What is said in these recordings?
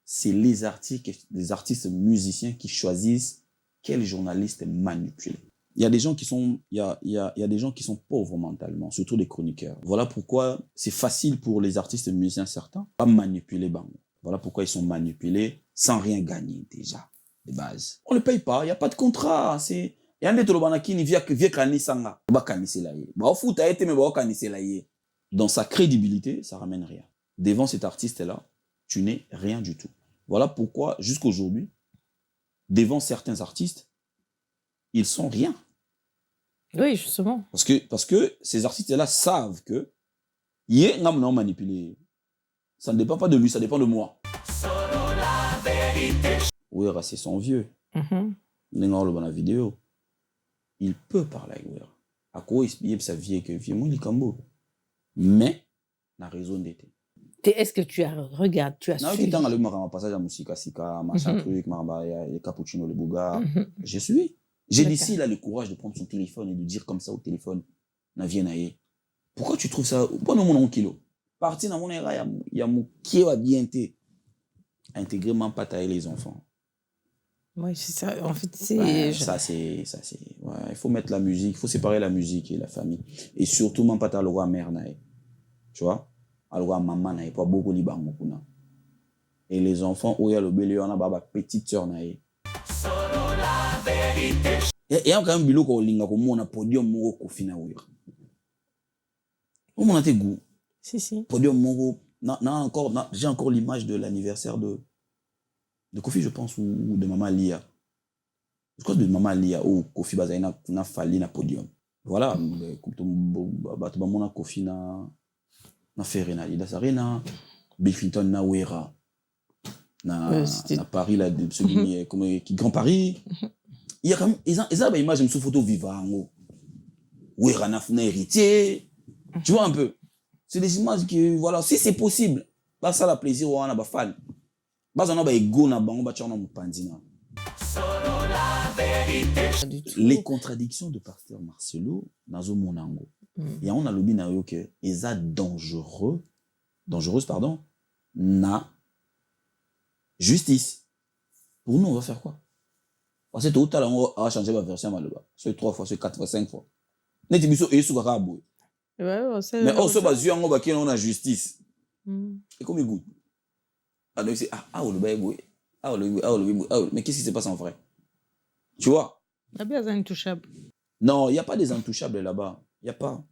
C'est les artistes musiciens qui choisissent quel journaliste manipuler. Il y a des gens qui sont, il y a des gens qui sont pauvres mentalement, surtout les chroniqueurs. Voilà pourquoi c'est facile pour les artistes musiciens certains à manipuler Bango. Voilà pourquoi ils sont manipulés sans rien gagner déjà, de base. On ne paye pas, il n'y a pas de contrat. Il y a un des qui vient kanisanga. Dans sa crédibilité, ça ramène rien. Devant cet artiste-là, tu n'es rien du tout. Voilà pourquoi, jusqu'aujourd'hui, devant certains artistes, ils sont rien. Oui, justement. Parce que ces artistes-là savent que ils sont manipulés. Ça ne dépend pas de lui, ça dépend de moi. Oui, c'est son vieux. Dans la vidéo, il peut parler avec Wera. À quoi il sa vie que vieux moi Likambo. Mais la raison d'être. Est-ce que tu as regardé, tu as suivi? Non, le passage à Musika Sika, machin truc, Marabaya, les cappuccino, le bouga. Je suis. J'ai dit il a le courage de prendre son téléphone et de dire comme ça au téléphone, na vie naïe. Pourquoi tu trouves ça? Pourquoi non mon kilo? Parti dans mon era, il y a mon qui va bien été intégrer même pas tailler les enfants. Oui, c'est ça. En fait, c'est. Ouais, ça c'est. Ouais, il faut mettre la musique, il faut séparer la musique et la famille. Et surtout, même pas ta loi mère naïe. Tu vois? Alors, maman naïe, pas beaucoup de bango kuna. Et les enfants, où il y a le bébé, on a baba petite sœur naïe. Et quand même bilo ko linga ko mona podium moko ko fina oyo. On a tes goûts. Si. Podium moko j'ai encore l'image de l'anniversaire de Kofi je pense ou de maman Lia. Je crois de maman Lia ou Kofi bazaina na fali na podium. Voilà, comme tout mona Kofi na Ferena Ida Sarena, Bill Clinton na Wera. Na Paris là de celui qui Grand Paris. Il y a quand même ils ont une image sous photo vivant où il y a héritier, tu vois un peu, c'est des images que voilà, si c'est possible pas ça la plaisir on a ba fan ba on a ba ego na bango ba tchana mupandina. Les contradictions de pasteur Marcelo nazo monango et on a lobby na yo que eza dangereuse pardon na justice. Pour nous on va faire quoi? Parce que tout à l'heure, on va changer ma version malheureusement. C'est 3 fois, c'est 4 fois, 5 fois. Mais on se base sur on a justice. Et comme il goûte. Alors c'est mais qu'est-ce qui se passe en vrai? Tu vois? Il y a bien des intouchables. Non, il n'y a pas des intouchables là-bas. Il n'y a pas.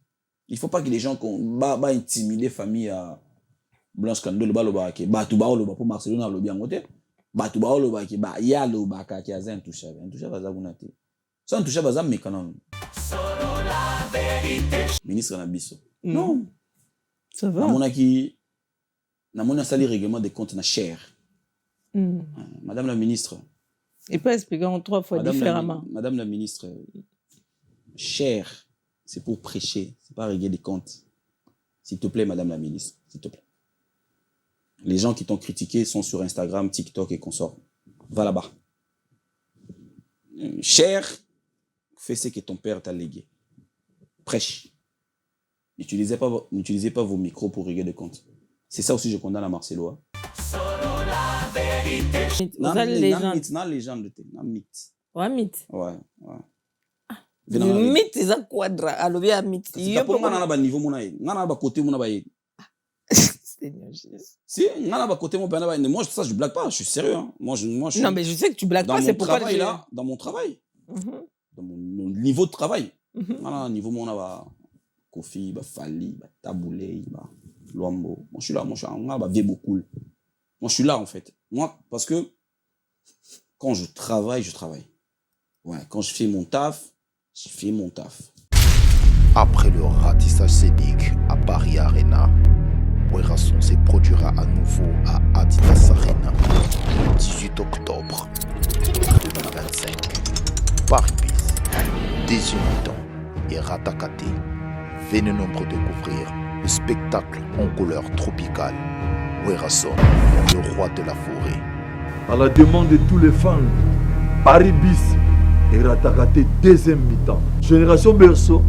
Il ne faut pas que les gens intimider famille à Blanche Kando, le baloba qui pour Marcelo dans le bien côté. Batouba lo ba ki ba ya lo ba ka ki aza intouchable aza kunate ça intouchable aza mécanon ministre na biso non ça va na mona sali règlement des comptes na cher madame la ministre et pas expliquer en 3 fois différemment madame la ministre cher c'est pour prêcher c'est pas régler des comptes s'il te plaît madame la ministre s'il te plaît. Les gens qui t'ont critiqué sont sur Instagram, TikTok et consorts. Va là-bas. Cher, fais ce que ton père t'a légué. Prêche. N'utilisez pas vos micros pour régler des comptes. C'est ça aussi je condamne à Marcelo. Légende. Ouais, mythe. Ouais. Mythe, c'est un quadra. Alors, il y a mythe. Il y a pas niveau côté si, moi ça je blague pas, je suis sérieux hein. Moi je non mais je sais que tu blagues pas, c'est pourquoi dans mon travail. Dans mon niveau de travail. Voilà, niveau mon ba Kofi, ba Fali, ba Taboulé, ba Luambo. Moi je suis là, ba vieux beaucoup. Moi je suis là en fait. Moi parce que quand je travaille. Ouais, quand je fais mon taf, Après le ratissage scénique à Paris Arena, Werason se produira à nouveau à Adidas Arena le 18 octobre 2025. Paris Bis, Désir mi-temps et Ratakate. Venez nombreux découvrir le spectacle en couleur tropicale. Werason, le roi de la forêt. À la demande de tous les fans, Paris Bis et Ratakate deuxième mi-temps. Génération Berceau,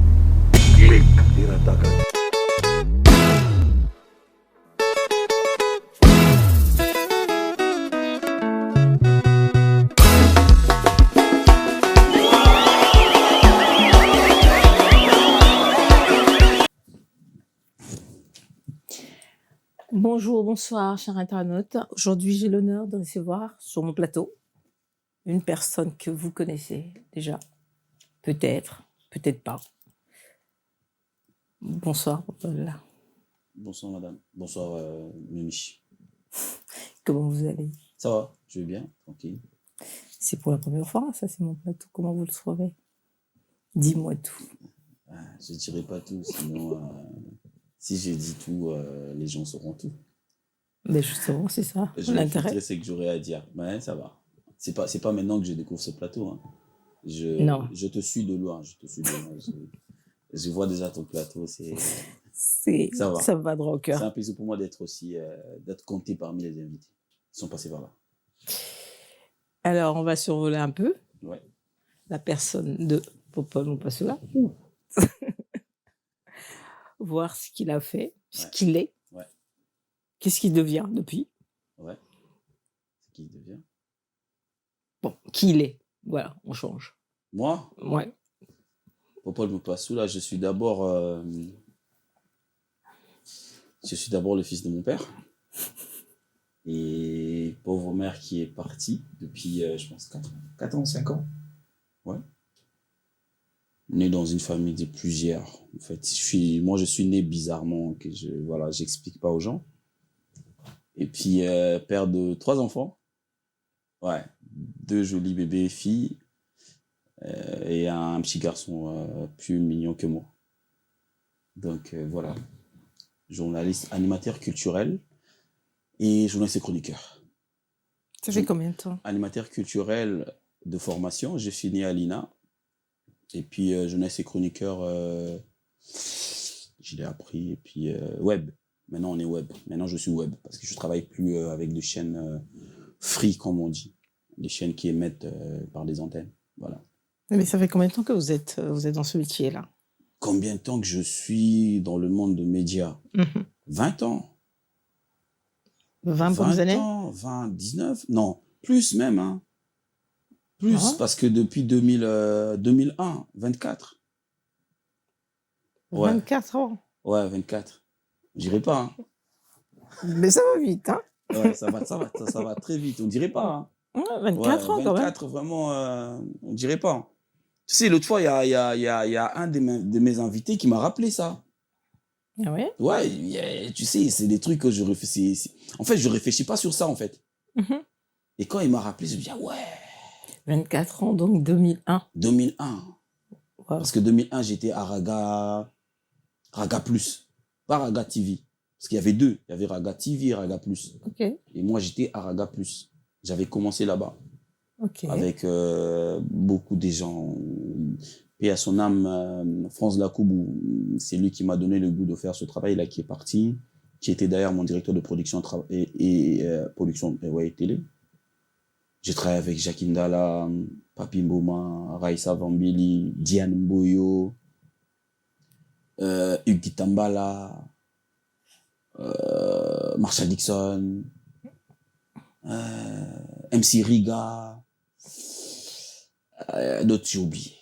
clic et Ratakate. Bonjour, bonsoir, chers internautes. Aujourd'hui, j'ai l'honneur de recevoir sur mon plateau une personne que vous connaissez déjà. Peut-être, peut-être pas. Bonsoir, Paul. Bonsoir, madame. Bonsoir, Mimi. Comment vous allez? Ça va, je vais bien, tranquille. C'est pour la première fois, ça, c'est mon plateau. Comment vous le trouvez? Dis-moi tout. Je ne dirai pas tout, sinon, si j'ai dit tout, les gens sauront tout. Mais justement, c'est ça, Je l'intérêt. vais c'est que j'aurais à dire. Mais ça va. C'est pas maintenant que je découvre ce plateau. Hein. Non. Je te suis de loin. Je vois déjà ton plateau. Ça va. Ça me va droit au cœur. C'est un plaisir pour moi d'être compté parmi les invités qui sont passés par là. Alors, on va survoler un peu Ouais. la personne de Popol Mpassoula. Voir ce qu'il a fait, ce qu'il est. Ouais. Qu'est-ce qu'il devient depuis? Ouais. Ce qu'il devient. Bon, qui il est. Voilà, on change. Moi? Ouais. Popol Mpassoula, je suis d'abord le fils de mon père. Et pauvre mère qui est partie depuis, je pense, 4 ans, 5 ans. Ouais. Né dans une famille de plusieurs. En fait, moi, je suis né bizarrement, j'explique pas aux gens. Et puis, père de 3 enfants. Ouais. 2 jolis bébés filles. Et un petit garçon plus mignon que moi. Donc, voilà. Journaliste, animateur culturel et journaliste et chroniqueur. Ça fait combien de temps? Animateur culturel de formation, j'ai fini à l'INA. Et puis, journaliste et chroniqueur, je l'ai appris. Et puis, web. Maintenant, on est web. Maintenant, je suis web. Parce que je ne travaille plus avec des chaînes free, comme on dit. Des chaînes qui émettent par des antennes. Voilà. Mais ça fait combien de temps que vous êtes dans ce métier-là? Combien de temps que je suis dans le monde de médias? 20 ans. 20 bonnes années? 20 ans, 20, 19, non, plus même, hein. Plus, parce que depuis 2001, 24. Ouais. 24 ans? Ouais, 24. Je dirais pas, hein. Mais ça va vite, hein? Ouais, ça va très vite, on dirait pas, hein. Ouais, 24 ans, quand même. 24, vraiment, on dirait pas. Tu sais, l'autre fois, il y a un de mes invités qui m'a rappelé ça. Ah ouais? Ouais, tu sais, c'est des trucs que je réfléchis. En fait, je réfléchis pas sur ça, en fait. Et quand il m'a rappelé, je me dis, ah ouais. 24 ans, donc 2001. 2001. Wow. Parce que 2001, j'étais à Raga Plus, pas Raga TV. Parce qu'il y avait 2. Il y avait Raga TV et Raga Plus. Ok. Et moi, j'étais à Raga Plus. J'avais commencé là-bas. Ok. Avec beaucoup de gens. Et à son âme, France Lacoubou, c'est lui qui m'a donné le goût de faire ce travail-là, qui est parti, qui était d'ailleurs mon directeur de production et production télé. J'ai travaillé avec Jacques Indala, Papi Mboma, Raissa Vambili, Diane Mboyo, Hugues Gitambala, Marsha Dixon, MC Riga, d'autres j'ai oublié.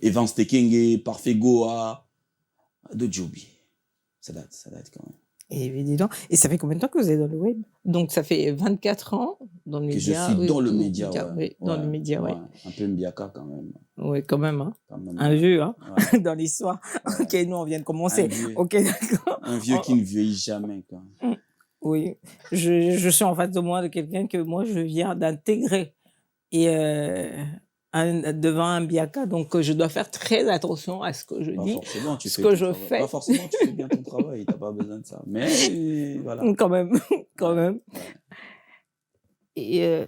Evan Stekenge, Parfait Goa, d'autres j'ai oublié. Ça date quand même. Et dis donc, et ça fait combien de temps que vous êtes dans le web? Donc ça fait 24 ans dans le média. Que je suis dans le média, ouais. Dans le média, ouais. Un peu Mbiaka quand même. Oui, quand même, hein. Quand même. Un vieux, hein, ouais. dans l'histoire. Ouais. Ok, nous on vient de commencer. Ok, d'accord. Un vieux qui ne vieillit jamais, quoi. Oui, je suis en face de moi de quelqu'un que moi je viens d'intégrer. Et devant un Mbiaka, donc je dois faire très attention à ce que je dis, ce que je fais. Pas forcément, tu fais bien ton travail, tu n'as pas besoin de ça. Mais voilà. Quand même, quand même. Ouais. Et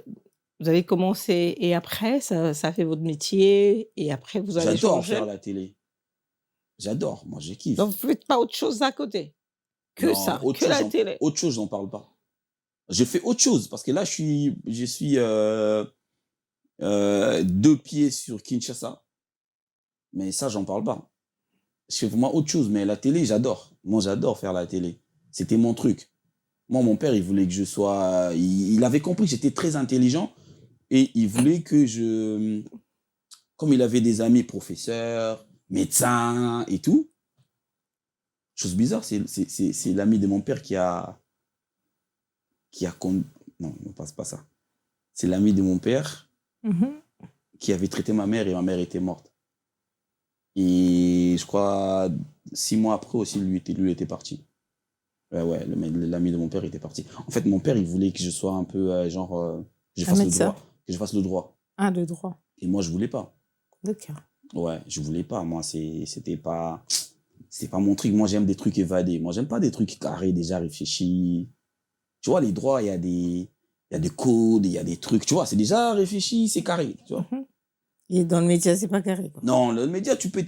vous avez commencé, et après, ça fait votre métier, et après vous allez J'adore changer. faire la télé. J'adore, moi je kiffe. Donc vous ne faites pas autre chose à côté que non, ça, que la télé. Autre chose, j'en parle pas. Je fais autre chose, parce que là, je suis 2 pieds sur Kinshasa. Mais ça, j'en parle pas. Je fais vraiment autre chose, mais la télé, j'adore. Moi, j'adore faire la télé. C'était mon truc. Moi, mon père, il voulait que je sois... Il avait compris que j'étais très intelligent et il voulait que je... Comme il avait des amis professeurs, médecins et tout, Chose bizarre, c'est l'ami de mon père qui a non, c'est pas ça. C'est l'ami de mon père qui avait traité ma mère et ma mère était morte. Et je crois 6 mois après aussi, lui était parti. Ouais, l'ami de mon père était parti. En fait, mon père, il voulait que je sois un peu que je fasse le droit. Ah, le droit. Et moi, je voulais pas. D'accord. Ouais, je voulais pas. Moi, c'était pas mon truc. Moi, j'aime des trucs évadés. Moi, j'aime pas des trucs carrés, déjà réfléchis. Tu vois, les droits, il y a des codes, il y a des trucs. Tu vois, c'est déjà réfléchi, c'est carré. Tu vois. Et dans le média, c'est pas carré, quoi. Non, le média, tu peux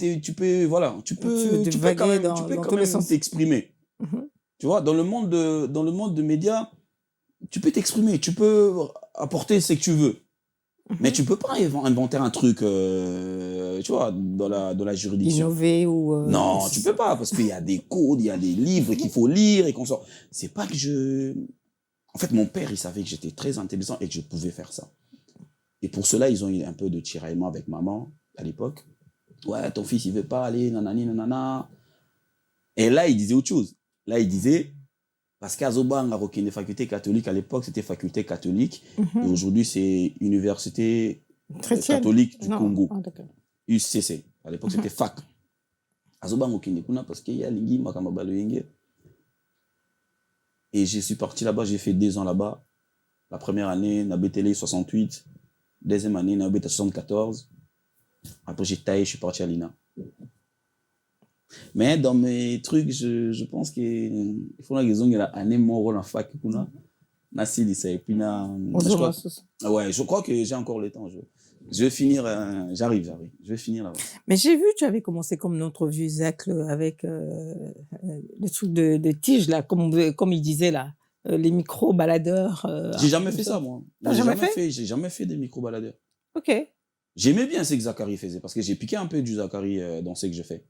quand même t'exprimer. Tu vois, dans le monde de médias, tu peux t'exprimer, tu peux apporter ce que tu veux. Mais tu peux pas inventer un truc, tu vois, dans la juridiction. Innover ou... Non, tu peux pas, parce qu'il y a des codes, il y a des livres qu'il faut lire et qu'on sort. C'est pas que je... En fait, mon père, il savait que j'étais très intelligent et que je pouvais faire ça. Et pour cela, ils ont eu un peu de tiraillement avec maman, à l'époque. Ouais, ton fils, il veut pas aller, nanani, nanana. Et là, il disait autre chose. Là, il disait... Parce qu'à Zoban, la faculté catholique, à l'époque, c'était faculté catholique. Et aujourd'hui, c'est Université catholique du Congo. UCC. À l'époque, c'était fac. À Zoban, parce qu'il y a Lingi, Makamabalo Yenge. Et je suis parti là-bas, j'ai fait 2 ans là-bas. La première année, Nabetele 68. Deuxième année, Nabeta 74. Après, j'ai taillé, je suis parti à l'INA. Mais dans mes trucs, je pense qu'il faut que j'ai année mon rôle en fac. Je crois que j'ai encore le temps. Je vais finir, j'arrive. Je vais finir là-bas. Mais j'ai vu, tu avais commencé comme notre vieux Zach avec le truc de tige, là, comme il disait là, les micro-baladeurs. J'ai jamais fait ça, moi. J'ai jamais fait des micro-baladeurs. Ok. J'aimais bien ce que Zachary faisait, parce que j'ai piqué un peu du Zachary dans ce que je fais.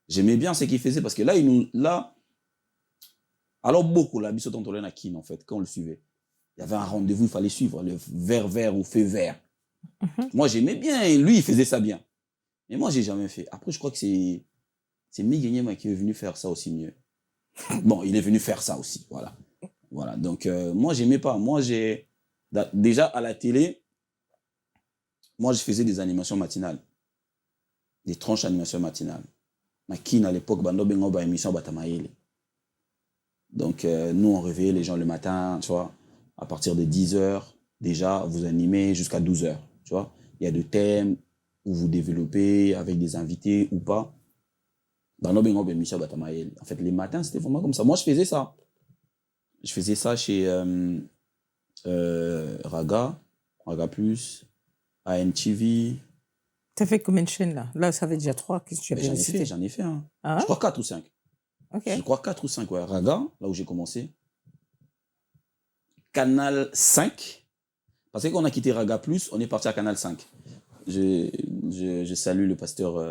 J'aimais bien ce qu'il faisait, parce que là, alors beaucoup, la Bissot Antolène à Kin, en fait, quand on le suivait. Il y avait un rendez-vous, il fallait suivre, le vert ou fait vert. Moi, j'aimais bien, et lui, il faisait ça bien. Mais moi, j'ai jamais fait. Après, je crois que c'est Miguel qui est venu faire ça aussi mieux. Bon, il est venu faire ça aussi, voilà. Donc, moi, j'aimais pas. Moi, déjà, à la télé, moi, je faisais des animations matinales. Des tranches animations matinales. Kin, à l'époque, émission Batamaïle. Donc, nous, on réveillait les gens le matin, tu vois, à partir de 10h, déjà, vous animez jusqu'à 12h, tu vois. Il y a des thèmes où vous développez avec des invités ou pas. Émission Batamaïle. En fait, les matins, c'était vraiment comme ça. Moi, je faisais ça. Je faisais ça chez Raga Plus, ANTV. T'as fait combien de chaînes là? Là, ça fait déjà 3. Qu'est-ce que tu as fait? J'en ai fait. Hein. Ah, je crois 4 ou 5. Okay. Je crois 4 ou 5, ouais. Raga, là où j'ai commencé. Canal 5. Parce que quand on a quitté Raga Plus, on est parti à Canal 5. Je salue le pasteur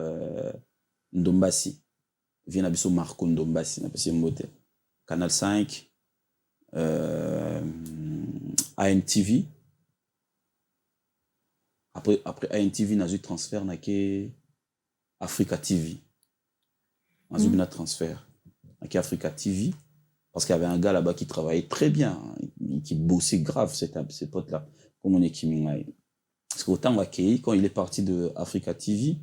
Ndombasi. Vient Abisso Marco Ndombasi. Canal 5. ANTV. Après ANTV, on a eu transfert dans Africa TV. On a eu un transfert dans Africa TV. Parce qu'il y avait un gars là-bas qui travaillait très bien, qui bossait grave, ces potes-là, comme on est Kimingaï. Parce qu'autant quand il est parti de Africa TV,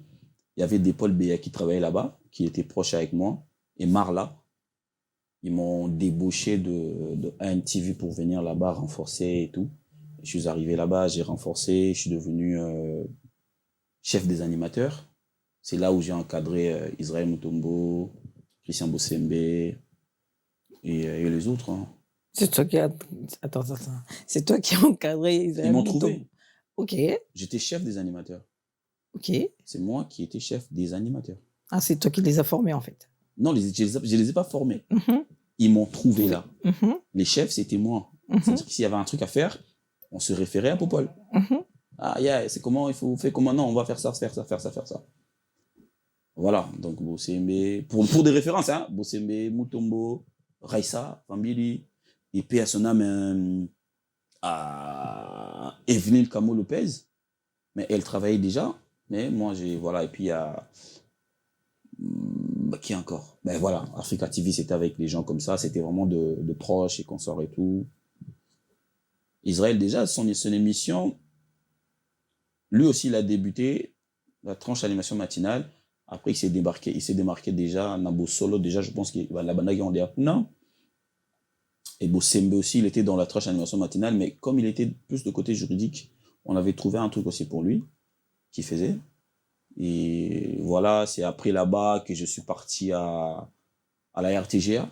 il y avait des Paul Béa qui travaillaient là-bas, qui étaient proches avec moi, et Marla. Ils m'ont débauché de ANTV pour venir là-bas renforcer et tout. Je suis arrivé là-bas, j'ai renforcé, je suis devenu chef des animateurs. C'est là où j'ai encadré Israël Mutombo, Christian Bossembe et les autres. Hein. C'est toi qui as... Attends. C'est toi qui as encadré Israël Ils m'ont trouvé. Ok. J'étais chef des animateurs. Ok. C'est moi qui étais chef des animateurs. Ah, c'est toi qui les as formés en fait. Non, je les ai pas formés. Ils m'ont trouvé là. Les chefs, c'était moi. C'est-à-dire que s'il y avait un truc à faire, on se référait à Popol. Ah, c'est comment, il faut faire comment, non, on va faire ça. Voilà, donc Bossembe, pour des références, hein, Bossembe, Mutombo, Raissa, Fambili, et puis à son âme, à Evelyne Camo Lopez, mais elle travaillait déjà, mais moi, voilà, et puis il y a Bah, qui encore? Ben voilà, Africa TV, c'était avec les gens comme ça, c'était vraiment de proches et consorts et tout. Israël, déjà, son émission, lui aussi, il a débuté la tranche animation matinale. Après, il s'est démarqué déjà, Nabo Solo, déjà, je pense qu'il va la bande en non. Et Bosembe aussi, il était dans la tranche animation matinale, mais comme il était plus de côté juridique, on avait trouvé un truc aussi pour lui, qu'il faisait. Et voilà, c'est après là-bas que je suis parti à la RTGA.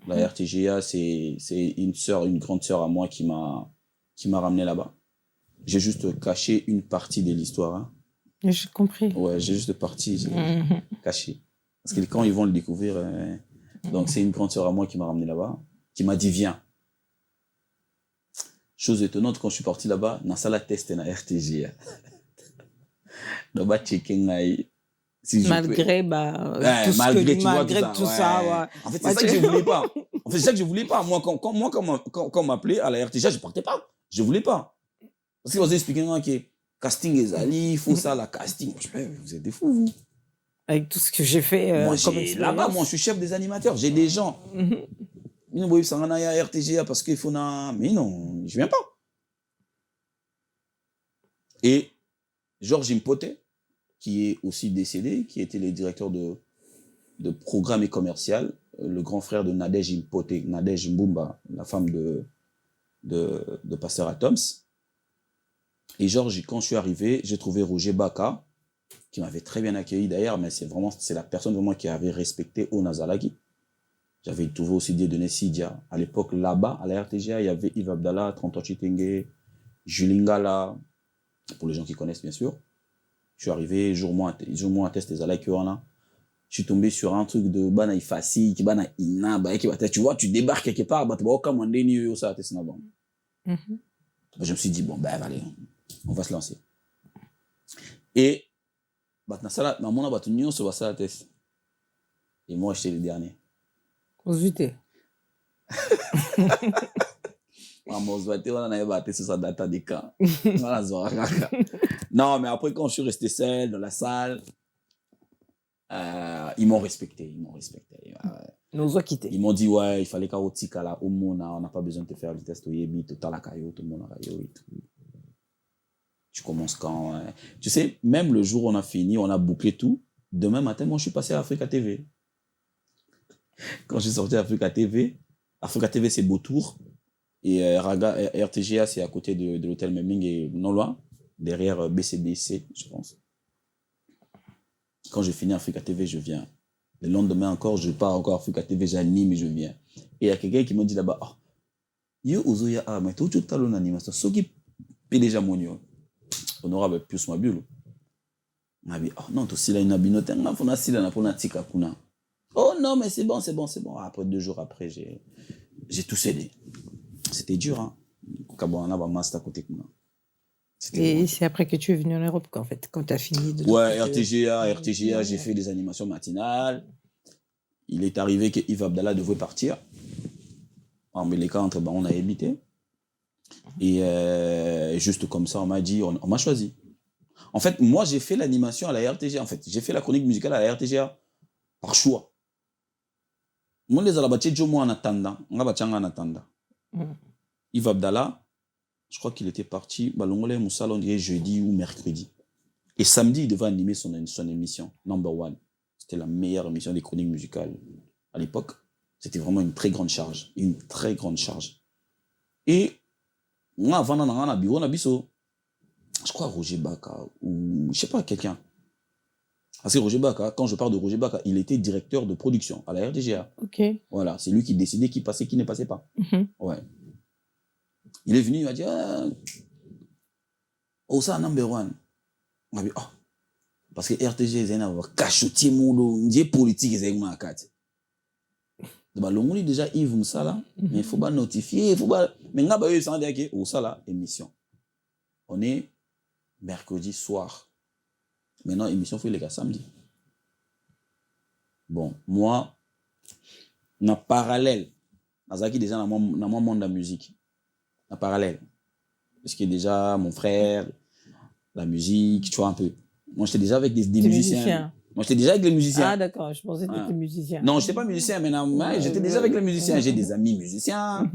La RTGA, c'est une grande sœur à moi qui m'a ramené là-bas. J'ai juste caché une partie de l'histoire. Hein. J'ai compris. Ouais, j'ai juste caché. Parce que quand ils vont le découvrir, donc c'est une grande sœur à moi qui m'a ramené là-bas, qui m'a dit viens. Chose étonnante, quand je suis parti là-bas, dans la salle test na RTGA. Là-bas, si malgré tout ça, ouais. En fait, c'est ça que je voulais pas. En fait, c'est ça que je voulais pas. Moi, quand on m'appelait à la RTGA, je partais pas. Je voulais pas. Parce qu'ils m'ont expliqué que casting est ali, il faut ça, la casting. Vous êtes des fous, vous. Avec tout ce que j'ai fait. Moi, là-bas, moi, je suis chef des animateurs. J'ai des gens. Ils me disent, à RTGA parce qu'il faut. Mais non, je viens pas. Et Georges Impoté, qui est aussi décédé, qui était le directeur de programme et commercial, le grand frère de Nadège Impoté, Nadège Mbumba, la femme de Pasteur Atoms. Et Georges, quand je suis arrivé, j'ai trouvé Roger Baka, qui m'avait très bien accueilli d'ailleurs, mais c'est la personne vraiment qui avait respecté Onazalaki. J'avais trouvé aussi Dieudonné Sidia. À l'époque, là-bas, à la RTGA, il y avait Yves Abdallah, Tonton Chitenge, Julingala, pour les gens qui connaissent bien sûr. Je suis arrivé, jour moins à test des alaki on je suis tombé sur un truc de bana ifasi qui bana ina ba qui tu vois, tu débarques quelque part, bah tu vas commander ni ça test na bon. Je me suis dit bon ben allez, on va se lancer. Et bah na sala na mona ba tu nyo so ça test. Et moi j'étais le dernier. Osvité. Non, mais après, quand je suis resté seul dans la salle, ils m'ont respecté. Nous ont quittés. Ils m'ont dit, ouais, il fallait qu'à Otika, là, au monde, on n'a pas besoin de te faire le test au Yebi, tout le monde a et tout. Tu commences quand Tu sais, même le jour où on a fini, on a bouclé tout. Demain matin, moi, je suis passé à Africa TV. Quand je suis sorti d'Africa TV, c'est Beautour. Et RTGA, c'est à côté de l'hôtel Memling et non loin, derrière BCBC, je pense. Quand je finis Africa TV, je viens. Le lendemain encore, je pars encore à Africa TV, j'anime et je viens. Et il y a quelqu'un qui m'a dit là-bas, ah, yo ozoya ah, mais tout talon animation, ce qui peut déjà mon honorable plus ma bulle. m'a dit, oh non, tu sais là une abinote, on a fait si là pour tika kuna. Oh non, mais c'est bon. Après 2 jours après, j'ai tout cédé. C'était dur, hein. Et c'est après que tu es venu en Europe, en fait, quand tu as fini de... Ouais, RTGA, j'ai fait des animations matinales. Il est arrivé que Yves Abdallah devait partir. Mais les cas entre on a habité. Et juste comme ça, on m'a dit, on m'a choisi. En fait, moi, j'ai fait l'animation à la RTGA. En fait, j'ai fait la chronique musicale à la RTGA par choix. Moi, les alabatis, je moi en attendant. On va en attendant. Yves Abdallah, je crois qu'il était parti, Balongole Moussala, on dirait jeudi ou mercredi. Et samedi, il devait animer son émission, Number One. C'était la meilleure émission des chroniques musicales à l'époque. C'était vraiment une très grande charge. Et moi, avant dans un bureau, je crois Roger Baka, ou je sais pas, quelqu'un. Parce que Roger Baka, quand je parle de Roger Baka, il était directeur de production à la RTGA. Ok. Voilà, c'est lui qui décidait qui passait, qui ne passait pas. Ouais. Il est venu, il m'a dit, oh, ça, Number One. On m'a dit, oh, parce que RTG, c'est un cachotier, mon politique, c'est un carte. Donc, l'on déjà Yves Moussala, mais il faut pas notifier, il faut pas. Mais on a eu ça, oh, ça là, émission. On est mercredi soir. Maintenant, émission, il faut les gars samedi. Bon, moi, en parallèle, Nazaki déjà dans mon monde de la musique. En parallèle. Parce que déjà, mon frère, la musique, tu vois un peu. Moi, j'étais déjà avec des musiciens. Moi, j'étais déjà avec les musiciens. Ah, d'accord, je pensais que tu étais musicien. Non, je n'étais pas musicien, mais j'étais déjà avec les musiciens. J'ai des amis musiciens,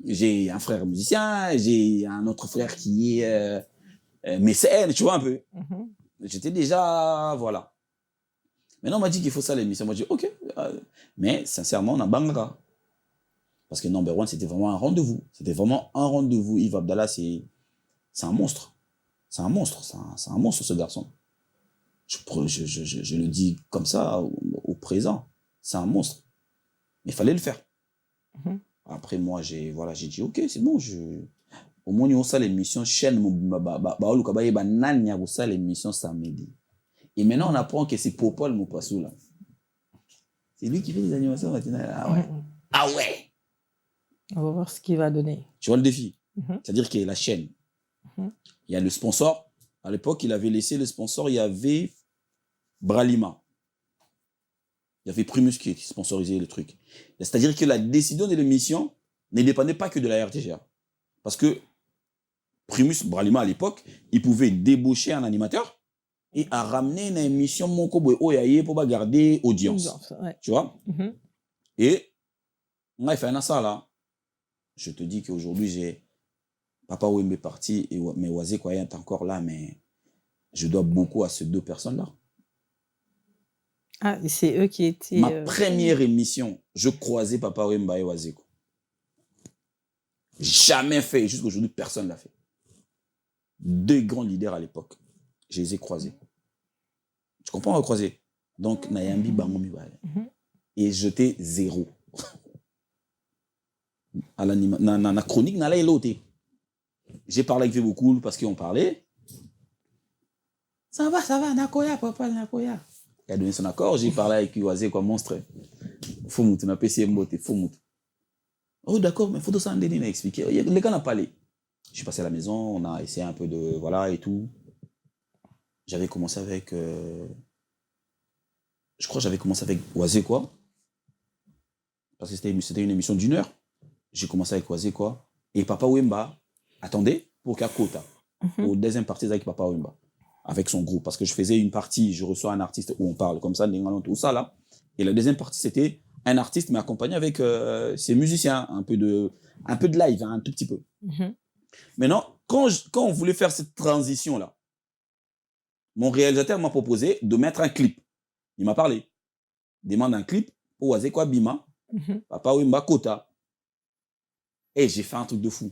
j'ai un frère musicien, j'ai un autre frère qui est mécène, tu vois un peu. J'étais déjà, voilà. Maintenant, on m'a dit qu'il faut ça l'émission. Moi, j'ai dit, ok. Mais sincèrement, on a bangara. Parce que Number One, c'était vraiment un rendez-vous. C'était vraiment un rendez-vous. Yves Abdallah, c'est un monstre. C'est un monstre. C'est un monstre, ce garçon. Je le dis comme ça, au présent. C'est un monstre. Mais il fallait le faire. Après, moi, j'ai dit, ok, c'est bon. Au moins, on a l'émission chaîne. L'émission samedi. Et maintenant, on apprend que c'est Popol Mopassou, là. C'est lui qui fait les animations matinales. Ah ouais. Ah ouais. On va voir ce qu'il va donner. Tu vois le défi. C'est-à-dire qu'il y a la chaîne. Il y a le sponsor. À l'époque, il avait laissé le sponsor. Il y avait Bralima. Il y avait Primus qui sponsorisait le truc. C'est-à-dire que la décision de l'émission ne dépendait pas que de la RTGA. Parce que Primus, Bralima à l'époque, il pouvait débaucher un animateur et à ramener une émission pour garder audience. Ouais. Tu vois? Et moi, il fait ça là. Je te dis qu'aujourd'hui, j'ai Papa Wembe parti, mais Oisé Kwaya est encore là, mais je dois beaucoup à ces deux personnes-là. Ah, c'est eux qui étaient... Ma première émission, je croisais Papa Wembe et Oisé. Jamais fait, jusqu'aujourd'hui, personne ne l'a fait. Deux grands leaders à l'époque, je les ai croisés. Tu comprends, croisés? Donc, Nayambi Bangomi Bale. Et j'étais zéro. À la chronique, j'ai parlé avec beaucoup parce qu'on parlait. Ça va, Nakoya, papa, Nakoya. Il a donné son accord, j'ai parlé avec Oisé comme monstre. Foumout, on a PC Mbote, Foumout. Oh, d'accord, mais Photo Sandeni m'a expliqué. Les gars n'ont pas parlé. Je suis passé à la maison, on a essayé un peu de. Voilà et tout. J'avais commencé avec. Je crois que j'avais commencé avec Oisé, quoi. Parce que c'était une émission d'1 heure. J'ai commencé avec Oisé, quoi. Et Papa Wemba attendait pour Kakota. Au deuxième partie avec Papa Wemba. Avec son groupe. Parce que je faisais une partie, je reçois un artiste où on parle comme ça, tout ça là. Et la deuxième partie, c'était un artiste, mais accompagné avec ses musiciens. Un peu de live, hein, un tout petit peu. Maintenant, quand on voulait faire cette transition-là, mon réalisateur m'a proposé de mettre un clip. Il m'a parlé. Demande un clip pour Oisé Kwa Bima, Papa Wemba Kota. Et j'ai fait un truc de fou.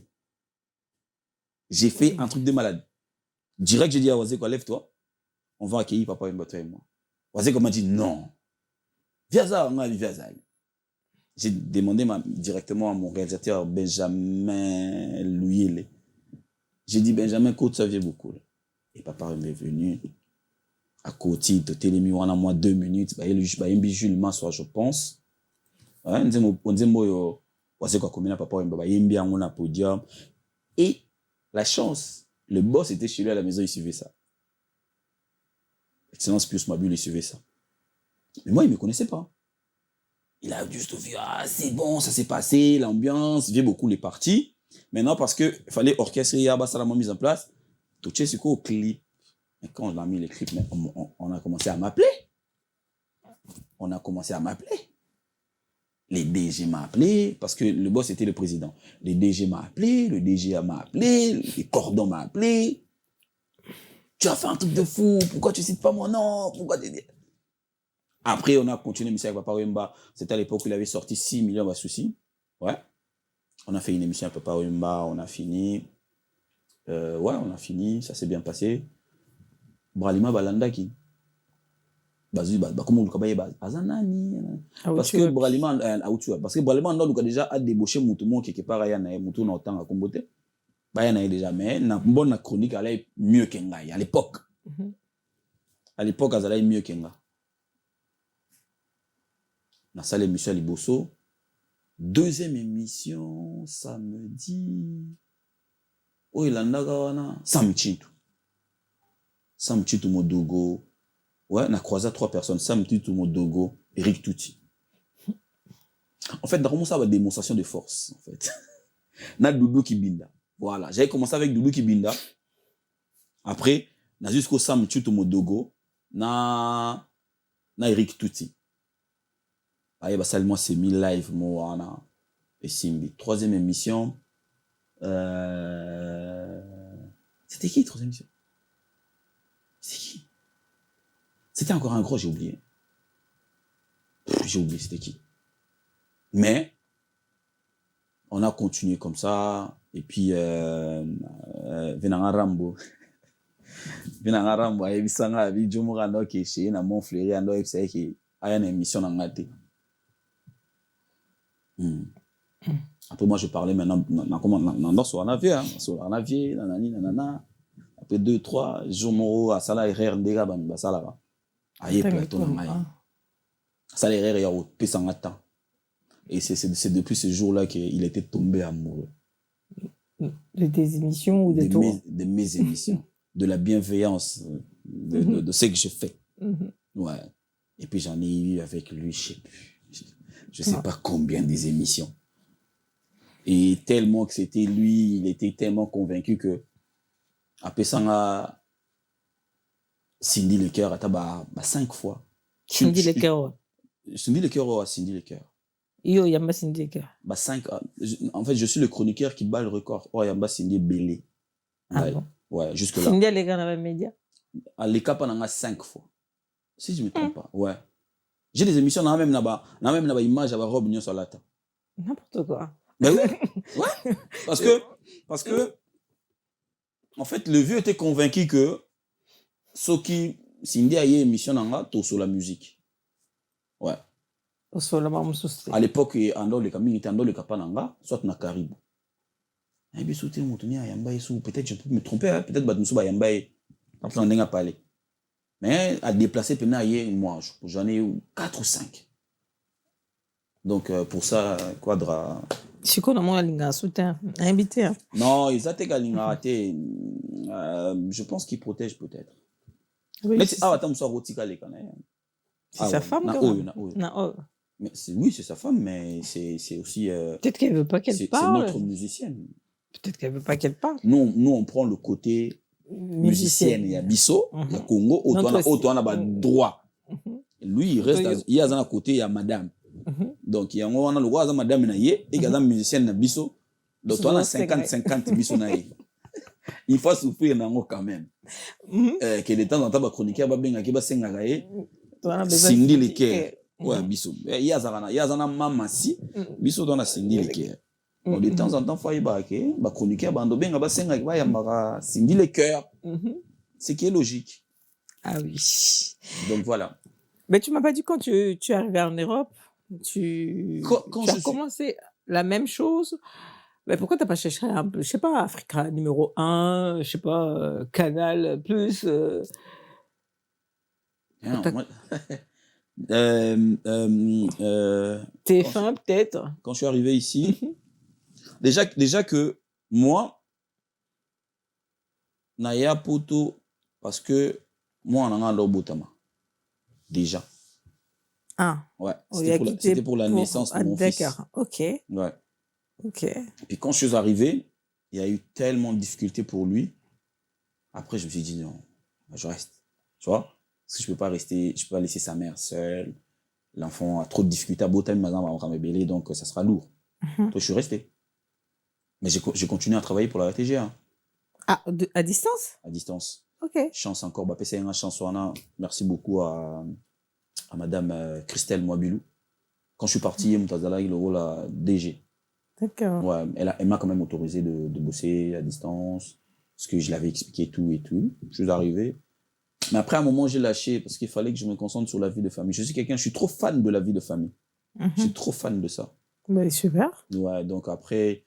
J'ai fait un truc de malade. Direct, j'ai dit à Oisé Kwa, lève-toi. On va accueillir Papa Wemba, toi et moi. Oisé Kwa m'a dit non. Viens ça, on va vivre ça. J'ai demandé directement à mon réalisateur Benjamin Louyele. J'ai dit, Benjamin, côte, ça vient beaucoup. Et Papa est venu à côté, il était télémis, on a moins 2 minutes. Il y a un bijou, le soir, je pense. On dit, c'est quoi, combien Papa il y a un podium. Et la chance, le boss était chez lui à la maison, il suivait ça. Excellence Pius Mabule, il suivait ça. Mais moi, il ne me connaissait pas. Il a juste vu, ah, c'est bon, ça s'est passé, l'ambiance, il y a beaucoup les parties. Maintenant, parce qu'il fallait orchestrer, il y a la mise en place. Tout c'est quoi au clip? Et quand on a mis les clips, on a commencé à m'appeler. Les DG m'ont appelé, parce que le boss était le président. Les DG m'ont appelé, le DG m'a appelé, les cordons m'ont appelé. Tu as fait un truc de fou, pourquoi tu cites pas mon nom? Pourquoi tu... Après, on a continué l'émission avec Papa Wemba. C'était à l'époque où il avait sorti 6 millions de soucis. Ouais. On a fait une émission avec Papa Wemba, on a fini. On a fini, ça s'est bien passé. Bralima Balandaki. Parce que Bralima a déjà débauché Moutoumon quelque part à Moutoumon en temps à Kombote. Déjà, mais na bonne chronique, elle est mieux qu'Enga à l'époque. À l'époque, elle est mieux qu'Enga. Dans la salle émission à Liboso. Deuxième émission, samedi. Oh, il en a Sam Chitu Modogo. Ouais, on a croisé 3 personnes. Sam Chitu Modogo, Eric Touti. En fait, dans ça, il y a des démonstrations de force. En fait. Na Doudou Kibinda. Voilà, j'avais commencé avec Doudou Kibinda. Après, on a jusqu'au Sam Chitu Modogo. Na na Eric Touti. Aïe, moi c'est mis live, moi, ana. Et Simbi. Troisième émission. C'était qui, troisième émission? C'est qui? C'était encore un gros, j'ai oublié. J'ai oublié, c'était qui? Mais, on a continué comme ça. Et puis, Venanga Rambo. Venanga Rambo, il y a eu ça, il y a eu Jomorano qui est chez mon frère, il y a eu une émission dans la télé. Après, moi, je parlais maintenant, sur un avion, nanana. Après 2-3 jours, à Sala RR, Ndega, Basala. Aïe, plateau, Sala RR, il y a eu Pessangata. Et c'est depuis ce jour-là qu'il était tombé amoureux. De tes émissions ou de toi? De mes émissions. De la bienveillance, de ce que je fais. Ouais. Et puis, j'en ai eu avec lui, je sais pas combien des émissions. Et tellement que c'était lui, il était tellement convaincu que après ça, Cindy Le Cœur, 5 fois. Cindy Le Cœur. Cindy Le Cœur, Cindy Le Cœur. Yo, Yamba Cindy Le Cœur. 5. En fait, je suis le chroniqueur qui bat le record. Oh, Yamba Cindy Belé. Ah bon? Ouais, jusque-là. Cindy Le Cœur dans les médias? Les cas, on en a 5 fois. Si je ne me trompe pas. Ouais. J'ai des émissions, on a même là-bas image, à robe, sur la table. N'importe quoi. Ben oui, ouais. Parce que, en fait, le vieux était convaincu que ce qui, Cindy a eu une émission sur la musique. Ouais. À l'époque, soit na Caribou. Peut-être je peux me tromper, peut-être mais à déplacer, moi, j'en ai eu 4 ou 5. Donc, pour ça, Quadra. C'est quoi, un soutien invité? Non, ils ont je pense qu'ils protègent peut-être. Oui, mais c'est sa femme, mais oui, c'est sa femme, mais c'est aussi. Peut-être qu'elle veut pas qu'elle parle. C'est notre musicienne. Peut-être qu'elle veut pas qu'elle parle. Nous, on prend le côté musicienne. Il y a Bisso, il y a Congo, Otoana a droit. Lui, il reste, il y a un côté, il y a madame. Donc, il y a le roi de madame et il y a une musicienne na Bisso. Donc, on a 50-50 Bisso na il faut souffrir quand même. Que de temps en temps, chroniquer, Cindy Le Cœur. Ouais, Bisso. Il y a un maman si, Bisso dans la Cindy Le Cœur. De temps en temps, il faut y chroniquer, Cindy Le Cœur. Ce qui est logique. Ah oui. Donc voilà. Mais tu m'as pas dit quand tu es arrivé en Europe, tu as commencé la même chose. Mais pourquoi tu n'as pas cherché un peu, je sais pas, Africa numéro 1, je sais pas, Canal Plus TF1 peut-être. Quand je suis arrivé ici, déjà que moi, Naya Poto, parce que moi, on a un Botama. Déjà. Ah. Ouais. C'était pour la naissance de mon fils. D'accord. Ok. Ouais. Ok. Et puis quand je suis arrivé, il y a eu tellement de difficultés pour lui. Après, je me suis dit non, je reste. Tu vois? Parce que je peux pas rester, je peux pas laisser sa mère seule. L'enfant a trop de difficultés à Botam, donc ça sera lourd. Donc je suis resté. Mais j'ai continué à travailler pour la RTGA. Ah, à distance? À distance. Ok. Chance encore, merci beaucoup à madame Christelle Mouabilou. Quand je suis parti, Moutazala, il rôle à DG. D'accord. Ouais, elle m'a quand même autorisé de bosser à distance, parce que je l'avais expliqué tout et tout. Je suis arrivé. Mais après, à un moment, j'ai lâché, parce qu'il fallait que je me concentre sur la vie de famille. Je suis trop fan de la vie de famille. Je suis trop fan de ça. Bah, super. Ouais, donc après,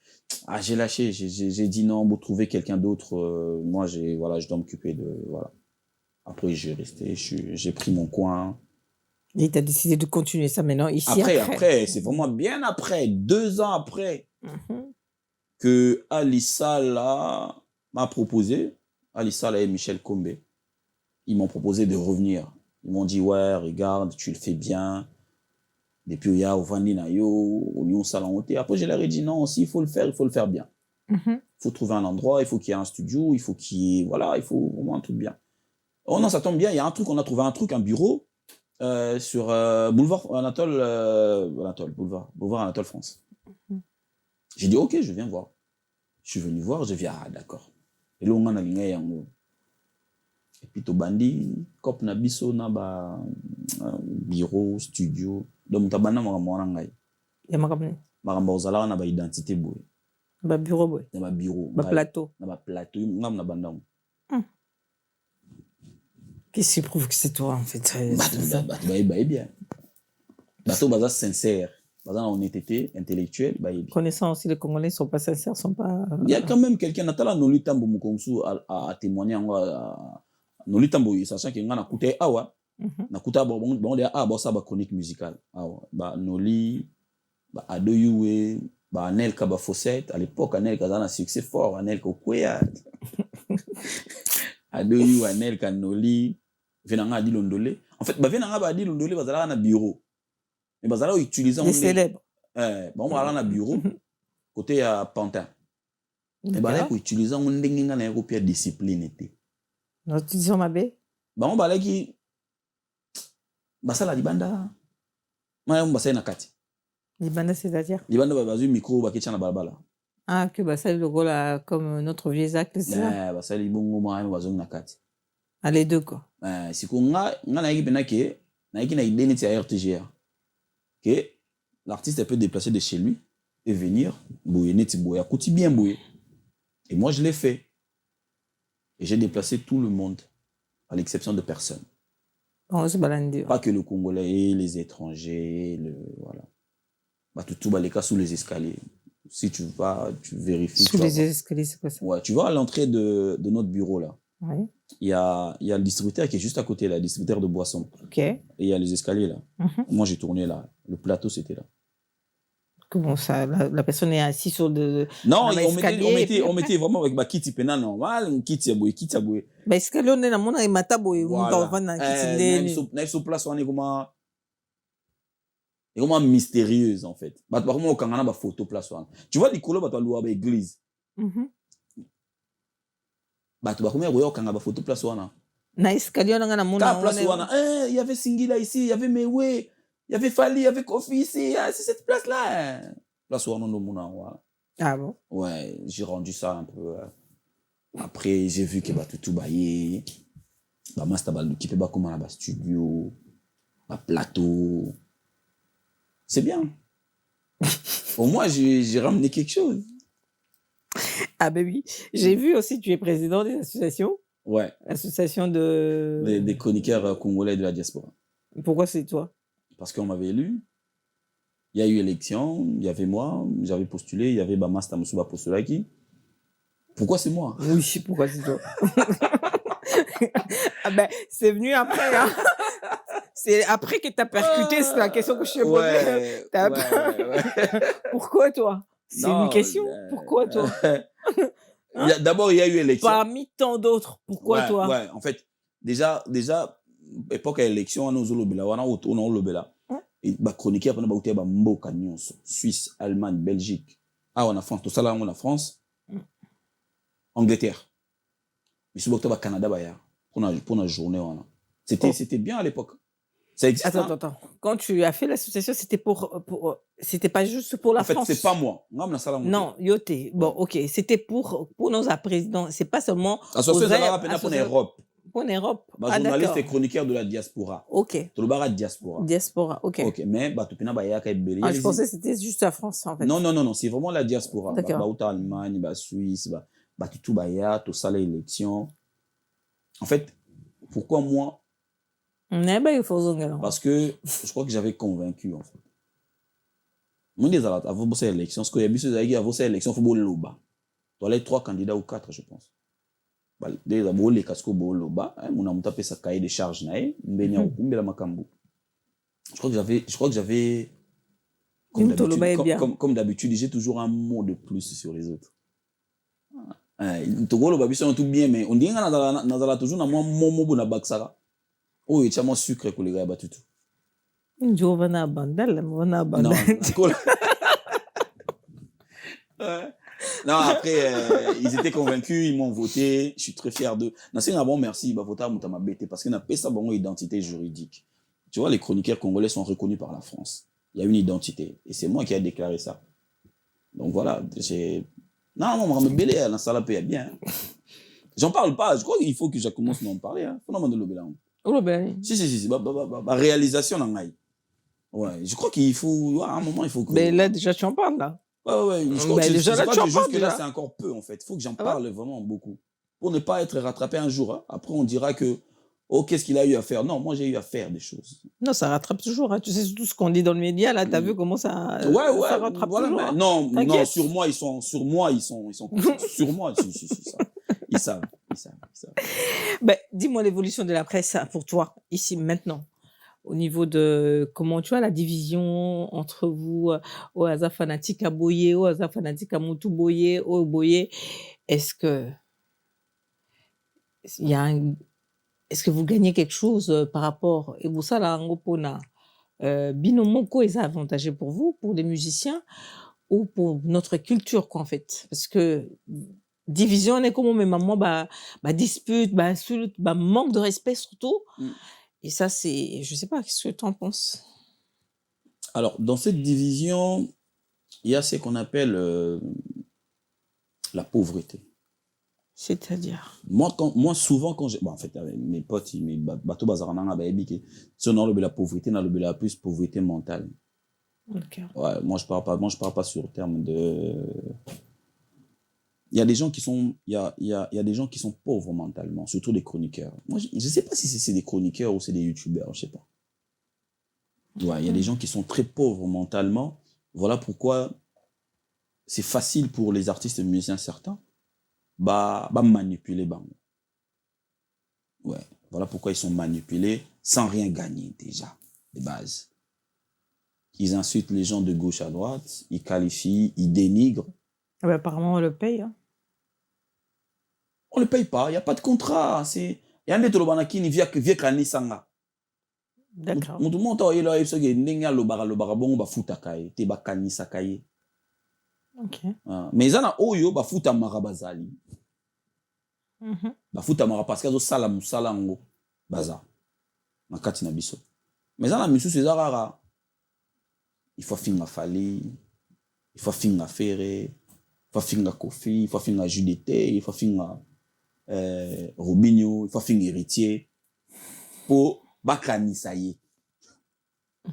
j'ai lâché. J'ai dit non, vous trouvez quelqu'un d'autre. Moi, je dois m'occuper de. Voilà. Après, j'ai resté, j'ai pris mon coin. Et tu as décidé de continuer ça maintenant ici. Après, c'est vraiment bien après, 2 ans après, que Alissa là m'a proposé, Alissa là et Michel Kombe, ils m'ont proposé de revenir. Ils m'ont dit, ouais, regarde, tu le fais bien. Depuis, il y a Ovani Nayo, Union Salon. Après, je leur ai dit, non, s'il faut le faire bien. Il faut trouver un endroit, il faut qu'il y ait un studio, il faut qu'il y ait, voilà, il faut vraiment un truc bien. Oh non, ça tombe bien, il y a un truc, on a trouvé un truc, un bureau. Sur boulevard Anatole France. J'ai dit, ok, je viens voir. Je suis venu voir, j'ai vu, ah, d'accord. Et là, on a gagné yango. Et puis, to bandi, cop na biso na ba bureau, studio. Donc, tabana makambo ngai. Ya makambo. Makambo ozala na ba identité boy. Ba bureau boy. Na ba bureau. Ba plateau. Na ba plateau, ngam na bandam. Qu'est-ce qui prouve que c'est toi, en fait? Bien. Bateau baza sincère. Baza na honnêteté intellectuelle. Connaissant aussi les Congolais, ils ne sont pas sincères, sont pas... Il y a quand même quelqu'un, Natala Nolitambo Mukomsu a témoigné à Nolitambo, sachant qu'il y a un côté awa. Na kuta bon de a bossa ba chronique musicale. Awa. Ba Noli, ba Adoyoué, ba Anelka ba Fossette. À l'époque, Anelka a un succès fort. Anelka Okwea. Adoyou, Anelka, Noli. Venanga a dit Londolé. En fait, Venanga a dit Londolé, va dans un bureau. Mais bazala utilisant les célèbres. Bon, on va dans un bureau côté à Pantin. Et bazala utilisant on denginga na européen discipline était. Non, tu dis ma bé. Bon, bazala qui basala libanda. Moi on basala na kati. Libanda c'est-à-dire libanda bazu micro ba kitcha na balbala. Ah que basala le rôle comme notre vieux acte c'est ça. Basala libongo moi bazu na kati. Ah les deux quoi. Si ko nga na yiki penake na yiki na identité à RTGR. Que l'artiste peut déplacer de chez lui et venir bouiller neti bouiller kouti bien bouiller. Et moi je l'ai fait. Et j'ai déplacé tout le monde à l'exception de personne. Oh, c'est balandi. Pas que le Congolais, les étrangers, voilà. Bah tout les cas sous les escaliers. Si tu vas, tu vérifies. Sous les escaliers, c'est quoi ça? Ouais, tu vas à l'entrée de notre bureau là. Oui. Il y a le distributeur qui est juste à côté là, le distributeur de boissons. Ok. Et il y a les escaliers là. Moi j'ai tourné là. Le plateau c'était là. Comment ça? La personne est assise sur de. Non, on mettait vraiment avec ma kiti pénal normal, kiti aboué. Bah escalier on est dans mon matabo voilà. On sur place on est comment mystérieuse en fait. Bah par contre on a une photo place. Tu vois les couleurs bah tu as l'église. Bah tu vas combien on a une photo place wana. Na escalier on a na mona place wana. Il y avait Singila ici, il y avait Mewe, il y avait Fali, il y avait Kofi ici, c'est cette place là. Place wana no mona. Ah bon? Ouais, j'ai rendu ça un peu. Après j'ai vu que bah tout baillé. Bah master bah l'équipe bah comment là studio, bah plateau. C'est bien. Au moins j'ai ramené quelque chose. Ah ben oui, j'ai vu aussi tu es président des associations. Ouais. Association de... Des chroniqueurs congolais de la diaspora. Pourquoi c'est toi? Parce qu'on m'avait élu. Il y a eu élection, il y avait moi, j'avais postulé, il y avait Bamasta Moussouba Postulaki. Pourquoi c'est moi? Oui, pourquoi c'est toi? Ah ben, c'est venu après, hein. C'est après que t'as percuté, c'est la question que je t'ai posée. Ouais. Pourquoi toi? C'est une question. Pourquoi toi? D'abord, il y a eu élection. Parmi tant d'autres, pourquoi toi? Ouais, en fait, déjà, époque élection, on a lobela. Et bah chroniqueur, on a bauté ba mboka nyonso, Suisse, Allemagne, Belgique. Ah, on a France, tout ça là, on a France. Angleterre. Mais sur le Canada, pour la journée, c'était bien à l'époque. Ça existe. Attends. Quand tu as fait l'association, c'était c'était pas juste pour la France. En fait, c'est pas moi. Non, yote. Bon, ok. C'était pour nos présidents. C'est pas seulement. Association pour l'Europe. Pour l'Europe. Ah, journaliste et chroniqueur de la diaspora. Ok. Tout le bar diaspora. Diaspora, ok. Ok, mais je pensais que c'était juste la France, en fait. Non, c'est vraiment la diaspora. D'accord. Allemagne, Suisse, tout Baya, tout ça, l'élection. En fait, pourquoi moi? Parce que je crois que j'avais convaincu, en fait. Moi, je disais, avant de faire l'élection, ce qu'il y a eu, c'est avant de faire l'élection, il faut aller là-bas. Tu as les 3 candidats ou 4, je pense. Déjà, les casques au là-bas, on a tapé sa cahier de charge, je crois que j'avais comme d'habitude, j'ai toujours un mot de plus sur les autres. Togo le sont tout bien, mais on dit qu'on a toujours un mot na baksara. Oh, il y a mon sucre que les gars battu tout. Non, après, ils étaient convaincus, ils m'ont voté, je suis très fier d'eux. Non, c'est un bon merci, voter à Moutama Bété, parce qu'on a fait ça, bon, identité juridique. Tu vois, les chroniqueurs congolais sont reconnus par la France. Il y a une identité. Et c'est moi qui ai déclaré ça. Donc voilà, non, on va me bêler, la salle paye bien. J'en parle pas, je crois qu'il faut que je commence à en parler. Faut non, Oh, ben. Si. Réalisation, ouais, je crois qu'il faut, à un moment, il faut que... Mais là, déjà, tu en parles, là. Ouais, je crois que déjà, là, tu en parles, là, c'est encore peu, en fait. Il faut que j'en parle vraiment beaucoup. Pour ne pas être rattrapé un jour. Hein. Après, on dira que, oh, qu'est-ce qu'il a eu à faire? Non, moi, j'ai eu à faire des choses. Non, ça rattrape toujours. Hein. Tu sais, tout ce qu'on dit dans le média, là, t'as vu comment ça, ça rattrape toujours. Hein. Non, sur moi, ils sont sur moi, si, ça. Ils savent. Ben, dis-moi l'évolution de la presse pour toi, ici, maintenant. Au niveau de comment tu vois la division entre vous, au hasard fanatique à Boye, au hasard fanatique à Moutou Boye, au Boye, est-ce que est-ce que vous gagnez quelque chose par rapport et vous ça là ngopona binomoko est avantageux pour vous, pour les musiciens ou pour notre culture quoi en fait parce que division on est comme même maman dispute insulte manque de respect surtout. Et ça, c'est... Je sais pas, qu'est-ce que tu en penses? Alors, dans cette division, il y a ce qu'on appelle la pauvreté. C'est-à-dire? Moi souvent, quand j'ai... Bon, en fait, avec mes potes, mes bateaux bazarananga, si on a la pauvreté, on a la plus pauvreté mentale. Ok. Ouais, moi, je parle pas sur le terme de... Il y a des gens qui sont, il y a des gens qui sont pauvres mentalement, surtout des chroniqueurs. Moi, je sais pas si c'est des chroniqueurs ou c'est des youtubeurs, je sais pas. Ouais, il y a des gens qui sont très pauvres mentalement. Voilà pourquoi c'est facile pour les artistes musiciens certains, manipuler, Ouais, voilà pourquoi ils sont manipulés sans rien gagner déjà, de base. Ils insultent les gens de gauche à droite, ils qualifient, ils dénigrent. Apparemment, on le paye, hein. On ne le paye pas, il n'y a pas de contrat. Il y a un détolobanaki, il vient que sanga. D'accord. Tout le monde a eu là, il y a un lobara bon, ba futa kaye, te ba kanisa kaye. Ok. Mais il y a oyo, ba futa marabazali. Ba futa mara parce que sala musala ngo baza. Makati na biso. Mais il y a misu c'est rara. Il faut finir fali, il faut finir ferré, il faut finir kofi, il faut finir judité, il faut finir Robinho, il faut finir héritier pour bakanisa ye.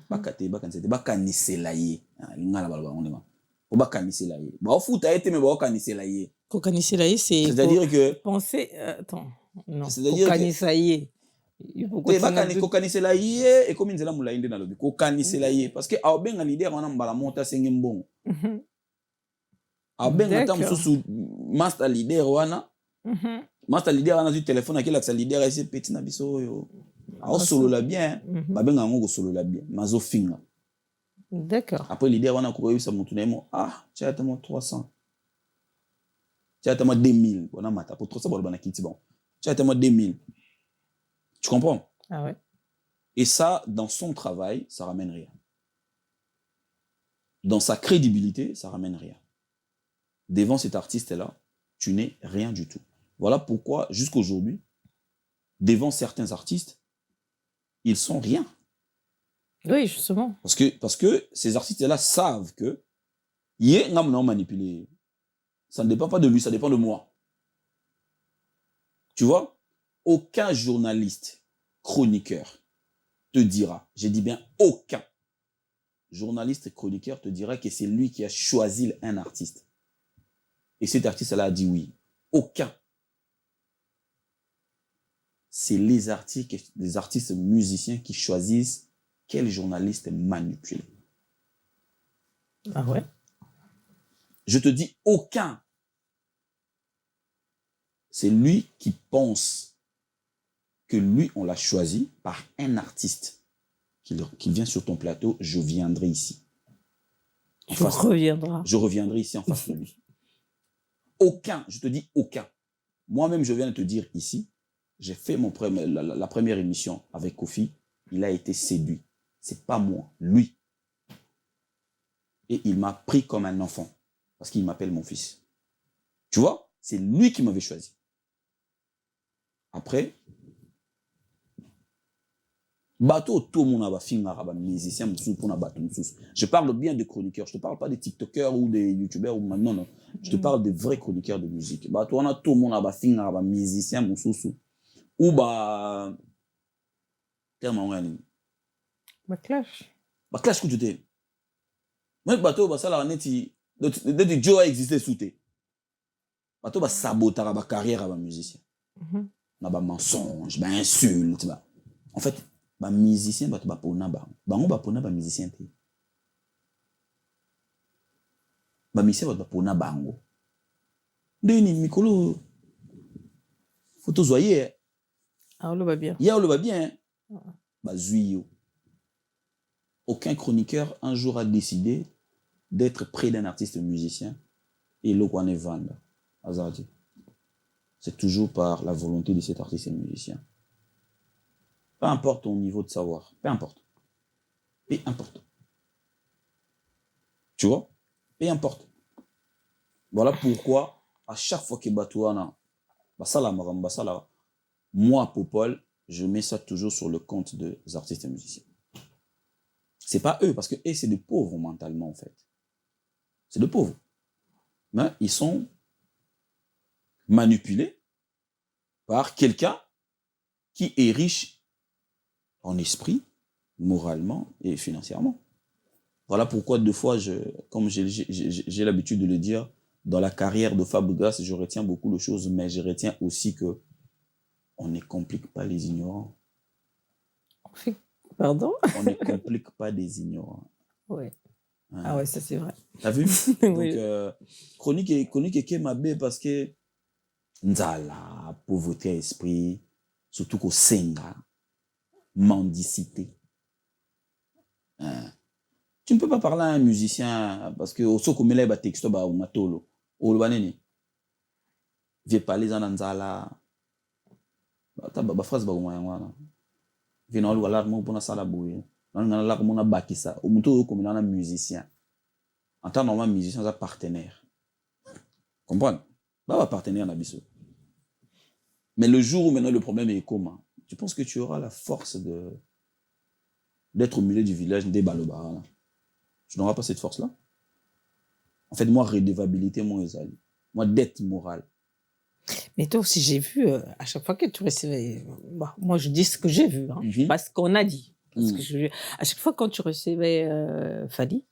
Bakanisela ye. Lingala balaba onema. Pour bakanisela ye. Ba ofuta ete me ba okanisela ye. Kokanisela ye, c'est-à-dire que penser attends, non. C'est-à-dire kokanisa ye. Oui, kokanisela ye et comme nzela mulainde na lobi. Kokanisela ye parce que aobenga leader wana mbala monta senge mbongo. Aobenga tam susu master leader wana. Master leader wana du téléphone akela sa leader ese petit na biso yo. Ao solo la bien, babenga ngo solo la bien, mazo finga. D'accord. Après leader wana ko yebisa mutu na mo tu as tellement 300. Tu as tellement 2000, on a mata pour 300 bon bana kiti bon. Tu as tellement 2000. Tu comprends? Ah ouais. Et ça dans son travail, ça ramène rien. Dans sa crédibilité, ça ramène rien. Devant cet artiste là, tu n'es rien du tout. Voilà pourquoi jusqu'aujourd'hui devant certains artistes, ils sont rien. Oui, justement. Parce que ces artistes-là savent que yé n'ont manipulé. Ça ne dépend pas de lui, ça dépend de moi. Tu vois, aucun journaliste, chroniqueur te dira, j'ai dit bien aucun journaliste chroniqueur te dira que c'est lui qui a choisi un artiste. Et cet artiste-là a dit oui. Aucun. C'est les artistes musiciens qui choisissent quel journaliste manipuler. Ah ouais? Je te dis aucun. C'est lui qui pense que lui, on l'a choisi par un artiste. Qu'il vient sur ton plateau, je viendrai ici. Tu reviendras. Je reviendrai ici en face de lui. Aucun, je te dis aucun. Moi-même, je viens de te dire ici, j'ai fait la première émission avec Kofi, il a été séduit. C'est pas moi, lui. Et il m'a pris comme un enfant, parce qu'il m'appelle mon fils. Tu vois, c'est lui qui m'avait choisi. Après, Bateau, tout le monde a un musicien, je parle bien de chroniqueurs, je ne te parle pas des TikTokers ou des YouTubers, non, non. Je te parle des vrais chroniqueurs de musique. Bateau, on a tout le monde a un musicien, ou terme en Clash. Clash que tu t'es. Moi, bateau, ça la neti, de Joe a existé sous tes. Bateau, saboter la carrière de musicien. Na ba mensonge, ba insulte, ba. En fait, ba musicien ba pona ba. Bango ba pona ba musicien te. Ba musicien ba pona bango. Ndeni mikolo photo zoyer. Ah, on le va bien. Ya on le va bien. Ba zuyo. Aucun chroniqueur un jour a décidé d'être près d'un artiste musicien et le quoi ne vendre. Azadi. C'est toujours par la volonté de cet artiste et musicien. Peu importe ton niveau de savoir, peu importe. Peu importe. Tu vois? Peu importe. Voilà pourquoi, à chaque fois que Batouana, moi, Popol, je mets ça toujours sur le compte des artistes et musiciens. C'est pas eux, parce que eux, c'est des pauvres mentalement, en fait. C'est des pauvres. Mais ils sont manipulé par quelqu'un qui est riche en esprit, moralement et financièrement. Voilà pourquoi deux fois, comme j'ai l'habitude de le dire, dans la carrière de Fabregas, je retiens beaucoup de choses, mais je retiens aussi que on ne complique pas les ignorants. Pardon? On ne complique pas des ignorants. Ouais. Hein? Ah ouais, ça c'est vrai. T'as vu? Oui. Donc, chronique est ma bête parce que Nzala, pauvreté à esprit, surtout qu'au Senga, mendicité. Hein? Tu ne peux pas parler à un musicien parce que au soko mele ba texto ba umatolo. Olwaneni. Vie parler en Nzala. Ba phrase ba umwana. Vino lu ala mo pona sala boye. Nana la ko mona bakisa. O muto ko mena musicien. En tant normal musicien ça partenaire. Comprends? Bah partenaire na biso. Mais le jour où maintenant le problème est comment? Tu penses que tu auras la force d'être au milieu du village des Balobara? Tu n'auras pas cette force-là? En fait, moi, redevabilité, moi, dette morale. Mais toi aussi, j'ai vu, à chaque fois que tu recevais... Bah, moi, je dis ce que j'ai vu, hein, pas ce qu'on a dit. Parce que à chaque fois quand tu recevais Fadi,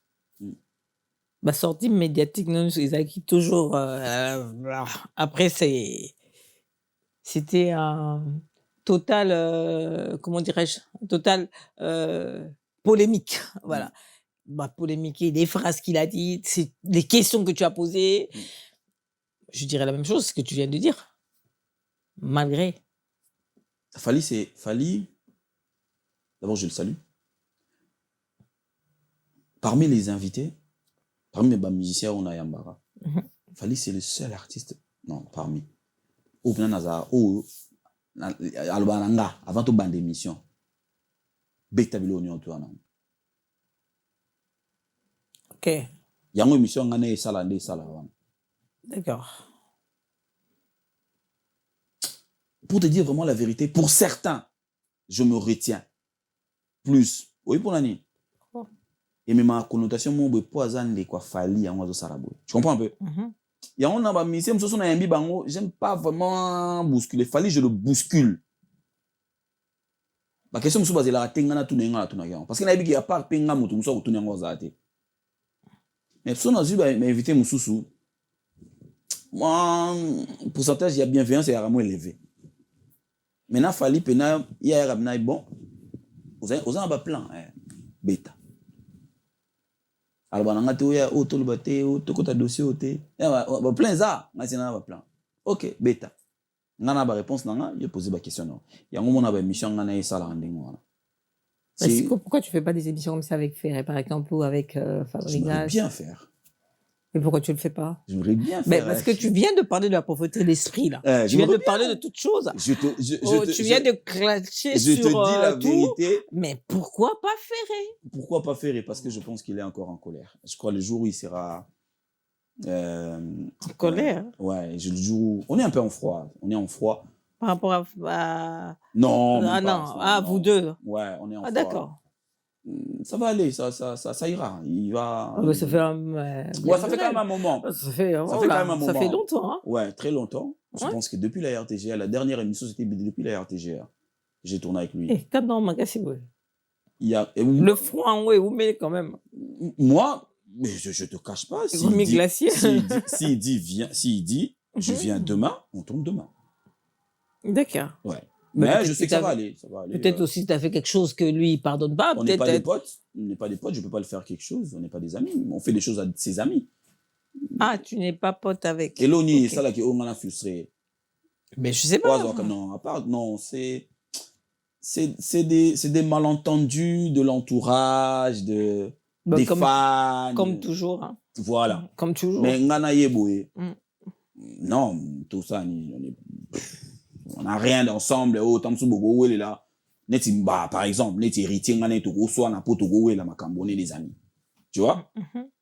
bah, sortie médiatique, non, ils avaient toujours... après, c'était un total... comment dirais-je? Un total polémique, voilà. Bah, polémiquer des phrases qu'il a dites, les questions que tu as posées. Je dirais la même chose que tu viens de dire. Malgré. Fali, d'abord je le salue. Parmi les invités, parmi les musiciens, on a Yambara. Fali, c'est le seul artiste, non, parmi. Avant tout bande d'émission. Bektabilo Union Touana. Ok. Il y a une émission qui est salandé. D'accord. Pour te dire vraiment la vérité, pour certains, je me retiens. Plus. Oui, pour l'année. Et même ma connotation, mon poison de quoi Fali en oiseau sarabou. Tu comprends un peu? Il y a un mission, j'aime pas vraiment bousculer. Fali, je le bouscule. La question est basée là, parce qu'il y a pas de penga mutu muso kutunya ngozate. Mais si on a dû m'inviter Moussoussou, moi, pourcentage, il y a bienveillance et vraiment élevé. Maintenant, Fali, il y a un bon, vous avez un plan, bêta. Alors, on a tout le dossier, plein ça, on a un plan. Ok, bêta. On a une réponse, je pose la question. Il y a une mission, on a une salle. Pourquoi tu ne fais pas des émissions comme ça avec Ferré, par exemple, ou avec Fabregas? J'aimerais bien faire. Mais pourquoi tu ne le fais pas? J'aimerais bien faire. Mais parce que tu viens de parler de la pauvreté de l'esprit, là. Tu viens de parler de toutes choses. Tu viens de clasher sur tout. Je te dis la vérité. Mais pourquoi pas Ferré? Pourquoi pas Ferré? Parce que je pense qu'il est encore en colère. Je crois le jour où il sera... en colère? Ouais, le jour où... On est un peu en froid. On est en froid. Par rapport à... Non, Ah même non, pas, vous non. deux. Ouais, on est en Ah froid. d'accord. Ça va aller, ça ira. Il va. Ah, bah, ça fait Ouais, ça fait quand même un moment. Ça fait, Ça fait quand même un ça fait moment. longtemps. Hein. Ouais, très longtemps. Je Ouais. pense que depuis la RTGA, la dernière émission, c'était depuis la RTGA. J'ai tourné avec lui. Eh, quand dans Magassi, oui. Il y a, Le froid, oui, vous mettez quand même. moi, mais je te cache pas. Vous mettez glacier. S'il dit, viens, s'il dit, je viens demain, on tourne demain. D'accord. Ouais. Bah, Mais je sais que ça va aller. Peut-être aussi, tu as fait quelque chose que lui, il pardonne pas. On n'est pas des potes. On n'est pas des potes. Je peux pas le faire quelque chose. On n'est pas des amis. On fait des choses à ses amis. Ah, tu n'es pas pote avec. Et l'oni, ça là qui on a frustré. Mais je sais pas. Non, à part, non, c'est des malentendus de l'entourage, des fans. Comme toujours. Hein. Voilà. Comme toujours. Mais ngana yeboé. Non, tout ça, on n'a rien ensemble. Oh, tamsu bogo wele là. Neti bah par exemple, neti héritier ngana to go so na poto go wele makambone les amis. Tu vois?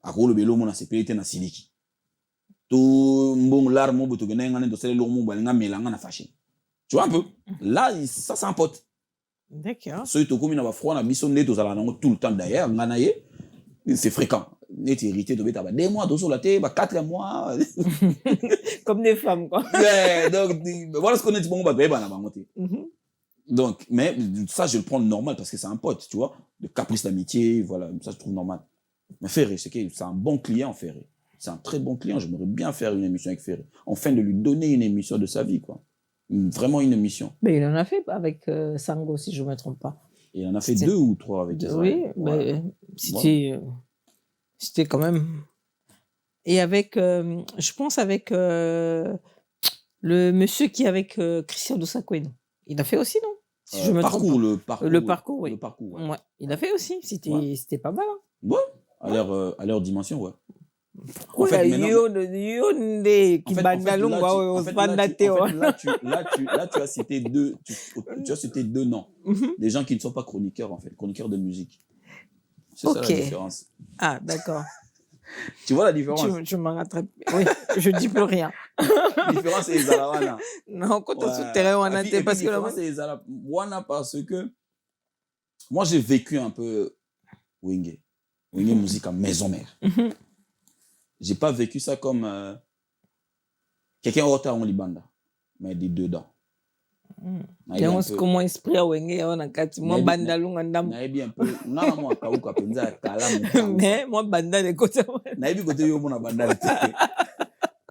Akolo belo mona sepelite na siliki. To mbong larmo boto gena ngana to sele lomo ba nga melanga na fashion. Tu vois un peu? Là, ça c'est un pote. D'accord. Soy to komi na ba froid na biso neto zala nango tout le temps d'ailleurs ngana ye. C'est fréquent. Neti héritier to beta ba 2 mois to so la te ba 4 mois. Comme des femmes quoi. Ouais, donc voilà ce qu'on est dit bon ba ba na bangote. Donc, mais ça, je le prends normal parce que c'est un pote, tu vois, de caprice d'amitié, voilà, ça je trouve normal. Mais Ferré, c'est un bon client, Ferré. C'est un très bon client, j'aimerais bien faire une émission avec Ferré. Enfin, de lui donner une émission de sa vie, quoi. Vraiment une émission. Mais il en a fait avec Sango, si je ne me trompe pas. Il en a fait 2 ou 3 avec Israël. Oui, mais c'était quand même... Et avec, je pense avec le monsieur qui est avec Christian Dosakweno. Il a fait aussi, non? Si je me trompe pas. Le parcours, oui. Le parcours, ouais. Ouais. Il a fait aussi. C'était pas mal. Hein. Ouais, à leur dimension, ouais. En fait, là, tu as cité deux noms. Des gens qui ne sont pas chroniqueurs, en fait, chroniqueurs de musique. C'est ça la différence. Ah, d'accord. Tu vois la différence? Tu m'en rattrapes. Oui, je dis plus rien. La différence, c'est les Zalawana. Non, quand on souterrain, on a été parce que la différence, c'est les Zalawana parce que moi, j'ai vécu un peu Wenge musique en maison mère. J'ai pas vécu ça comme quelqu'un autre en Libanda, mais des dedans. Comment esprit à Wenge on a quatre moi banda lunga ndam. Bien peu. Non moi kauka penza kala mais moi banda de côté. Na bi côté yo mona banda.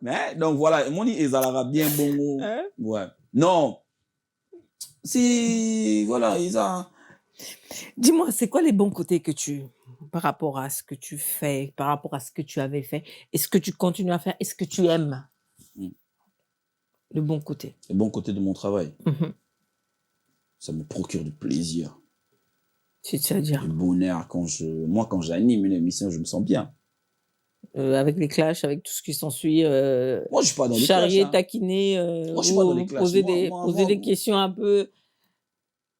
Mais donc voilà, mon ezalaka bien bongo. Ouais. Non. Si voilà, Dis-moi, c'est quoi les bons côtés que tu par rapport à ce que tu fais, par rapport à ce que tu avais fait, est-ce que tu continues à faire, est-ce que tu aimes le bon côté? Le bon côté de mon travail. Ça me procure du plaisir. C'est-à-dire? Du bonheur. Moi, quand j'anime une émission, je me sens bien. Avec les clashs, avec tout ce qui s'ensuit. Moi, je suis pas dans les clashs. Charrier, taquiner, moi, je suis pas dans les clashs. Poser des questions un peu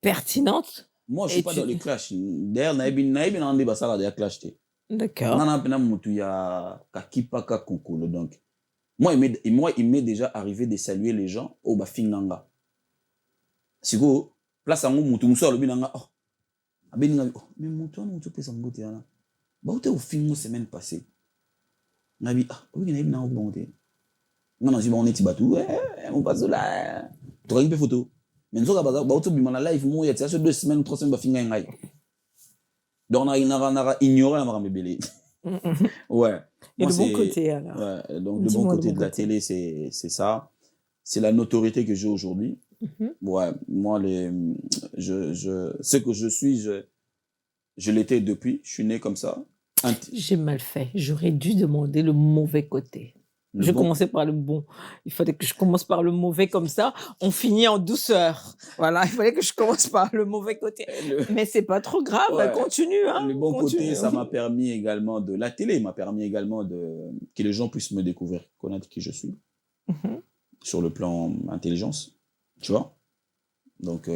pertinentes. Moi, je suis pas dans les clashs. D'ailleurs, naïbi n'a pas ça là, clash. D'accord. Donc, moi, il m'est déjà arrivé de saluer les gens au Bafinganga. Si vous, place en haut, Moutoumoussa, le binanga, oh, mais Moutoumoussa, peut s'en goûter là. Bah, où t'es au film semaine passée? Nabi, ah, oui, il y a une bonté. On a dit, on est tibatou, on passe là. Tu as une photo. Mais nous avons bah, où tu as live, moi, il y a 2 semaines, 3 semaines, Bafinganga. Donc, on a ignoré la marame bébé. Ouais. Et le bon côté, alors. Ouais, donc le bon côté de la télé, c'est ça. C'est la notoriété que j'ai aujourd'hui. Ouais, moi, ce que je suis, je l'étais depuis. Je suis né comme ça. J'ai mal fait. J'aurais dû demander le mauvais côté. Je commençais par le bon. Il fallait que je commence par le mauvais comme ça. On finit en douceur. Voilà, il fallait que je commence par le mauvais côté. Mais c'est pas trop grave, ouais. Continue. Hein, le bon côté, ça m'a permis également de... La télé m'a permis également que les gens puissent me découvrir, connaître qui je suis. Sur le plan intelligence. Tu vois? Donc,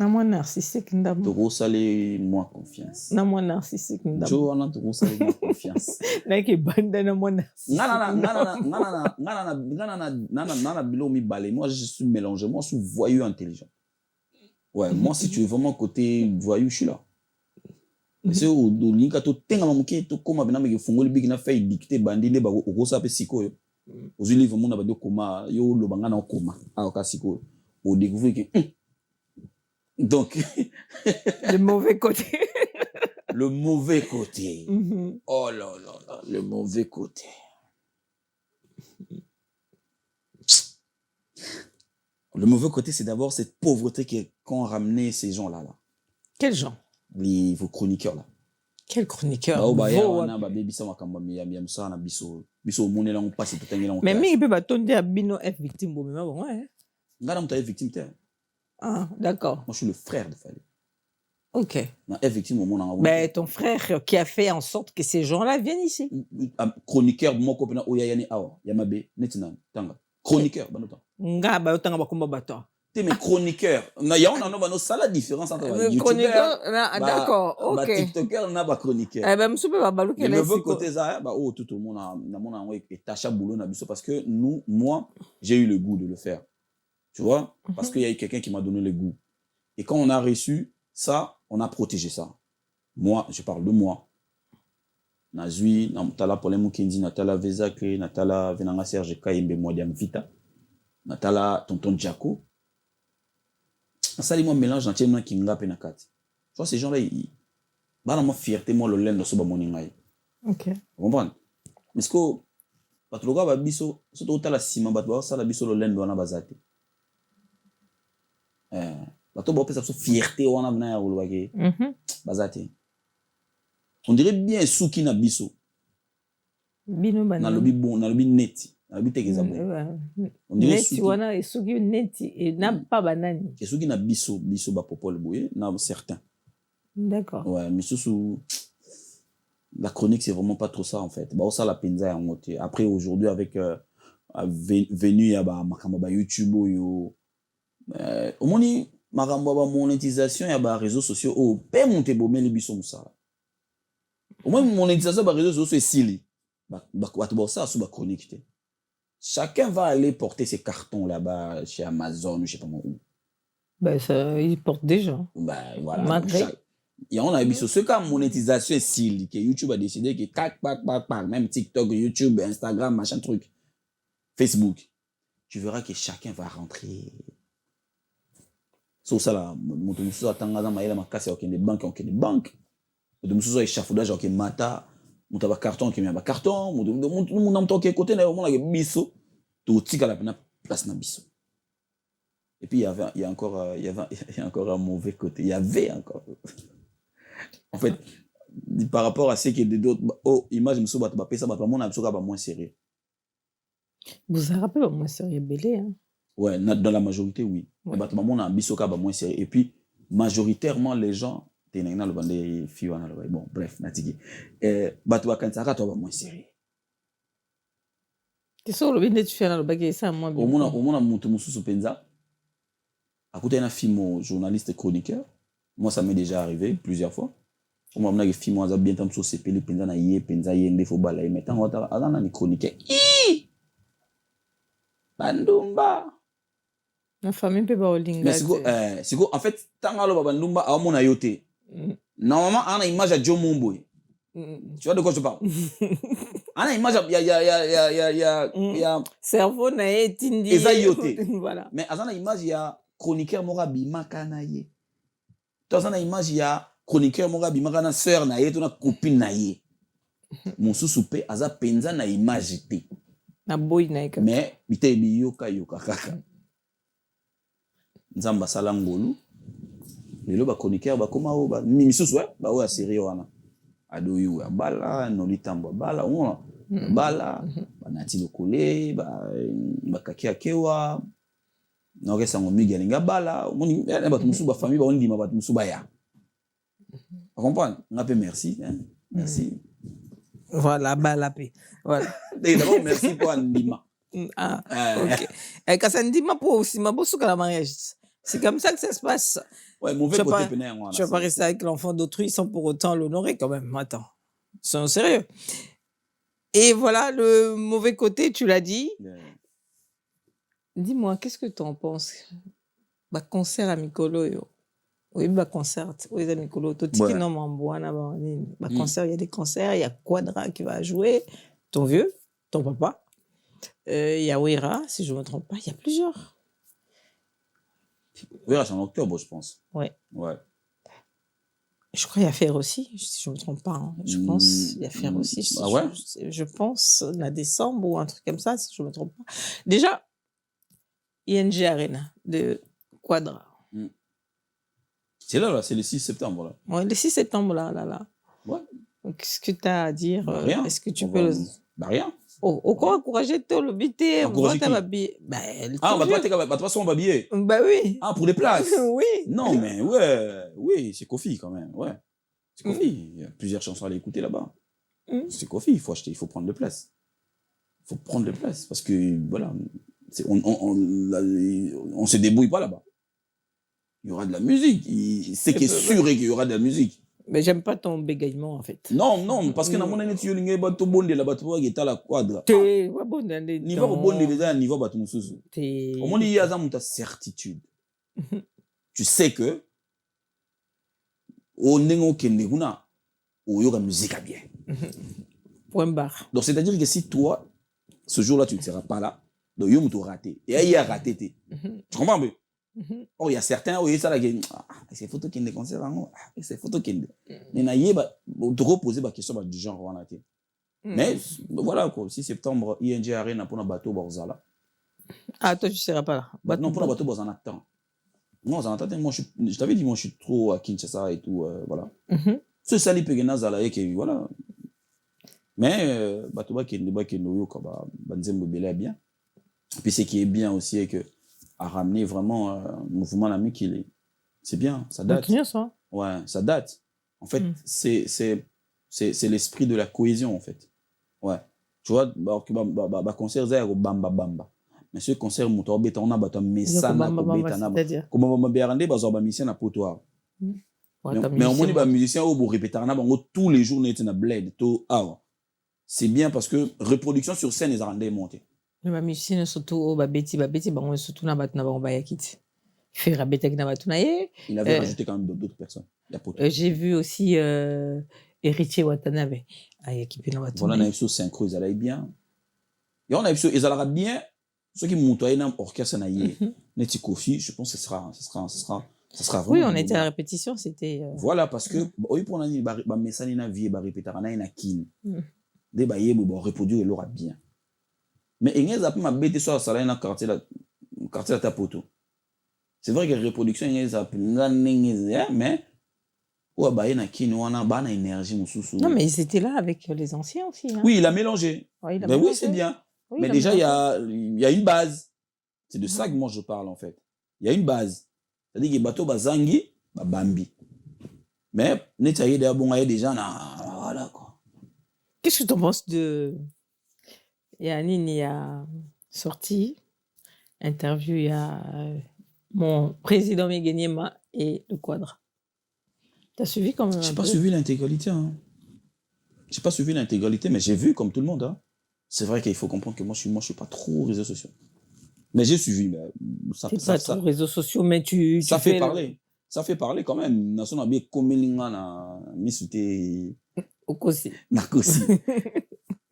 Na moi narcissique ndambo. Tokosala moi confiance. Na moi narcissique ndambo. Jo wana tokosala moi confiance. Na ke banda na moi narcissique. Ngana bilo mibale. Moi je suis mélangé. Moi je suis voyou intelligent. Ouais, moi si tu veux vraiment côté voyou, je suis là. C'est au linka to tenga mamuke to koma bina me fungoli big na fait dicter bandi ne ba okosa pe sikoyo. Ozu livre mon ba de koma yo lo banga na koma. Ah oka sikoyo. Au découvrir que donc le mauvais côté. Le mauvais côté. Oh là là là, le mauvais côté. Le mauvais côté, c'est d'abord cette pauvreté qu'ont ramené ces gens-là. Là. Quels gens? Vos chroniqueurs là. Quel chroniqueur? Mais il peut pas tomber à bino F victime. Victime. Ah, d'accord. Moi, je suis le frère de Fali. Ok. Mais ton frère qui a fait en sorte que ces gens-là viennent ici. Chroniqueur, mon copain, Oyayane Awa, Yamabe, Netina, Tanga. Chroniqueur, Nga, ba tanga ba komba bato. T'es mes chroniqueurs. Na ya on a ça la différence entre les youtubeurs. D'accord, ok. TikToker na ba chroniqueur. Eh ben msupe ba baluke la. Le côté ça, bah oh tout le monde na mona et tacha boulot na biso parce que moi, j'ai eu le goût de le faire. Tu vois? Parce qu'il y a eu quelqu'un qui m'a donné le goût. Et quand on a reçu ça, on a protégé ça. Moi, je parle de moi. Nazui, Natala Polemu Kendi, Natala Vezake, Natala Venanga Serge Kayembe Mwadiam Vita, Natala Tonton Djako. Ça, moi, mélange dans Tchéna Kinga Penakat. Tu vois, ces gens-là, ils ont fierté, moi, le lend de Soba Moningaï. Ok. Vous comprenez? Mais ce que, Patloga va biso, surtout la Sima, Batwa, ça, la biso, le lend de Wana Bazate. Bato ba pesa fierté wana bana ya ulwake bazate. On dirait bien souki na biso. Bino bana. Na lobi bon, na lobi neti, na lobi tekeza bon. On dirait neti wana et souki neti et na pas banani. Et souki na biso ba popol boye na certains. D'accord. Ouais, mais sous la chronique c'est vraiment pas trop ça en fait. Ba ça la penza ya ngote. Après aujourd'hui avec venu ya ba makamba ba YouTube yo au moni makambo ba monétisation ya ba réseaux sociaux au pe monter bomeli biso musala au moins monétisation ba réseaux sociaux sili ba ça sous ba chronique. Chacun va aller porter ses cartons là-bas chez Amazon je sais pas où. Ben ça ils portent déjà. Ben voilà. Et on a biso ce cas monétisation sili que YouTube a décidé que tac même TikTok, YouTube, Instagram, machin truc. Facebook. Tu verras que chacun va rentrer. So ça là moto mususu atanga za maela makasi ya okende banque moto mususu échafaudage okende mata moto ba carton okende ba carton moto na ke côté na mona ke biso to tika la pena place na biso. Et puis il y a encore un mauvais côté, il y avait encore en fait par rapport à ce qui est d'autres image mususu ba pesa ba mona mususu ba moins sérieux. Vous avez rappelé moins sérieux belé hein. Ouais, dans la majorité, oui. Ouais. Mais on a bisoka moins sérieux. Et puis, majoritairement, les gens, bon, bref, natigi. Batwa kansaka to ba moins sérieux. Qu'est-ce que le bien tu fais dans le bagage ça moi bien. Au moins mutu mususu penza. Akuta na film journaliste chroniqueur. Moi ça m'est déjà arrivé plusieurs fois. Moi on a que film za bien tant so sepeli penza na ye penza yende fo bala mais tant ota azana ni chroniqueur. Bandumba. Ma famille peut pas holding. Mais c'est quoi en fait tant alo bandumba a mona yote. Normalement on a image à Joe Mombo. Tu vois de quoi je parle? On a image ya cerveau na etindi. Ezayote. Voilà. Mais on a image ya chroniqueur morabi makana ye. Toi on a image ya chroniqueur morabi makana sœur na ye to na copine na ye. Mon sous-soupé aza penza na image te. Na boy na eka. Mais bité biyoka kaka. Nzamba sala ngolu. Lelo ba chroniqueur ba koma o ba misusu ba o série wana. Adoyu ya bala no litambo bala on bala ba nati lokole ba kakia kewa. Na resa ngo migelinga bala moni ba musu ba famille ba on ndima ba musu ba ya. Vous comprenez? Ngape merci hein. Merci. Voilà, balapé. Voilà. D'abord, merci pour Andima. Ah, ok. Et quand ça Ndima pour aussi, ma bosse la mariage. C'est comme ça que ça se passe. Ouais, mauvais Tu vas côté pas- pénère, moi. Tu vas pas rester avec l'enfant d'autrui sans pour autant l'honorer quand même. Attends, soyons sérieux. Et voilà, le mauvais côté, tu l'as dit. Dis-moi, qu'est-ce que tu en penses? Concert à Mikolo, yo. Oui, concert. Oui, à Mikolo. Ouais. Concert, il y a des concerts, il y a Quadra qui va jouer, ton vieux, ton papa. Il y a Ouira, si je ne me trompe pas, il y a plusieurs. Oui, c'est en octobre, je pense. Ouais. Ouais. Je crois qu'il y a Fer aussi, si je ne me trompe pas. Hein. Je pense il y a Fer aussi. Ah ouais? Je pense, la décembre ou un truc comme ça, si je ne me trompe pas. Déjà, ING Arena de Quadra. C'est là, c'est le 6 septembre. Là. Ouais, le 6 septembre, là. Ouais. Qu'est-ce que tu as à dire? Rien. Est-ce que tu peux... Rien. Au quoi encourager tout le bité? Encourager qui? Ah, de toute façon, on va habiller. Bah oui. Ah, pour les places? Oui. Non, mais ouais. Oui, c'est Kofi quand même. Ouais. C'est Kofi. Il y a plusieurs chansons à aller écouter là-bas. C'est Kofi. Il faut acheter, il faut prendre de place. Il faut prendre de place. Parce que, voilà, on se débrouille pas là-bas. Il y aura de la musique. C'est qu'il est sûr qu'il y aura de la musique. Mais j'aime pas ton bégaiement, en fait. Non, parce que dans mon année, tu as bateau bon de la bateau qui est à la Quadra. T'es bon dans les niveau bon de déjà niveau bateau mususu. Au moins il y a ta certitude. Tu sais que au nengo kende kuna au yoga musique à bien. Point barre. Donc c'est-à-dire que si toi ce jour-là tu ne seras pas là, donc yo muto raté. Et il a raté. Tu comprends bien? Oh, il y a certains où il y a ces photos qui ont des concerts, ces photos qui ont des. Mais il y a te reposer la question du genre. Mais voilà, quoi. 6 septembre, ING Arena pour un bateau Borzala. Ah, toi, tu ne seras pas là. Non, pour un bateau Borzala, attends. Non, moi, je t'avais dit, moi, je suis trop à Kinshasa et tout. Voilà. Ce sali Pegena Zala, et voilà. Mais, bateau qui est noyau, quoi, Banzembo Bela bien. Puis, ce qui est bien aussi, c'est que à ramener vraiment un mouvement d'ami qu'il est. C'est bien, ça date. C'est bien ça. Ouais, ça date. En fait, c'est l'esprit de la cohésion, en fait. Ouais. Tu vois, concert, c'est bamba bamba. Mais ce concert, moto beta, on a battu mesana, c'est-à-dire comme on m'a berandé, on a musicien à potoir. Mais au moins, il y a musicien au répéter, tous les jours, on est dans bled, tout. C'est bien parce que reproduction sur scène, ils ont rendu monté. Mais musicien surtout au babeti bango surtout na batuna bango bayakiti faire betek na batuna ye. Il avait rajouté quand même d'autres personnes. J'ai vu aussi Héritier Watanabe ayakipi na batuna. Voilà, on a eu synchro, ils allaient bien. Et on a eu ils allaient bien. Ceux qui montent à un orchestre na ye, Neti Kofi, je pense que ce sera vraiment. Oui, on était à la répétition, c'était. Voilà, parce que oui pour l'année ba messani na vie ba répéter na kin. Des ba ye bo reproduire il aura bien. Mais il y a ma bête sur la dans quartier la tapoto. C'est vrai que la reproduction il y a mais ou bah il y a qui on a ban énergie mususu. Non mais ils étaient là avec les anciens aussi. Hein. Oui, il a mélangé. Ouais, ben oui, c'est bien. Oui, mais déjà il y a une base. C'est de ça que moi je parle en fait. Il y a une base. C'est-à-dire que bateau bazangi, ba bambi. Mais netaye de bon il déjà voilà quoi. Qu'est-ce que tu en penses de Yannick a sorti interview, il y a mon président Megueniema et le Quadra. T'as suivi comme j'ai pas suivi l'intégralité. Hein. J'ai pas suivi l'intégralité, mais j'ai vu comme tout le monde. Hein. C'est vrai qu'il faut comprendre que moi je suis pas trop réseaux sociaux. Mais j'ai suivi. Mais ça, pas trop réseaux sociaux, mais tu ça fait parler. Ça fait parler quand même. Nation a bien komelinga na misute. Okosi. Nakosi.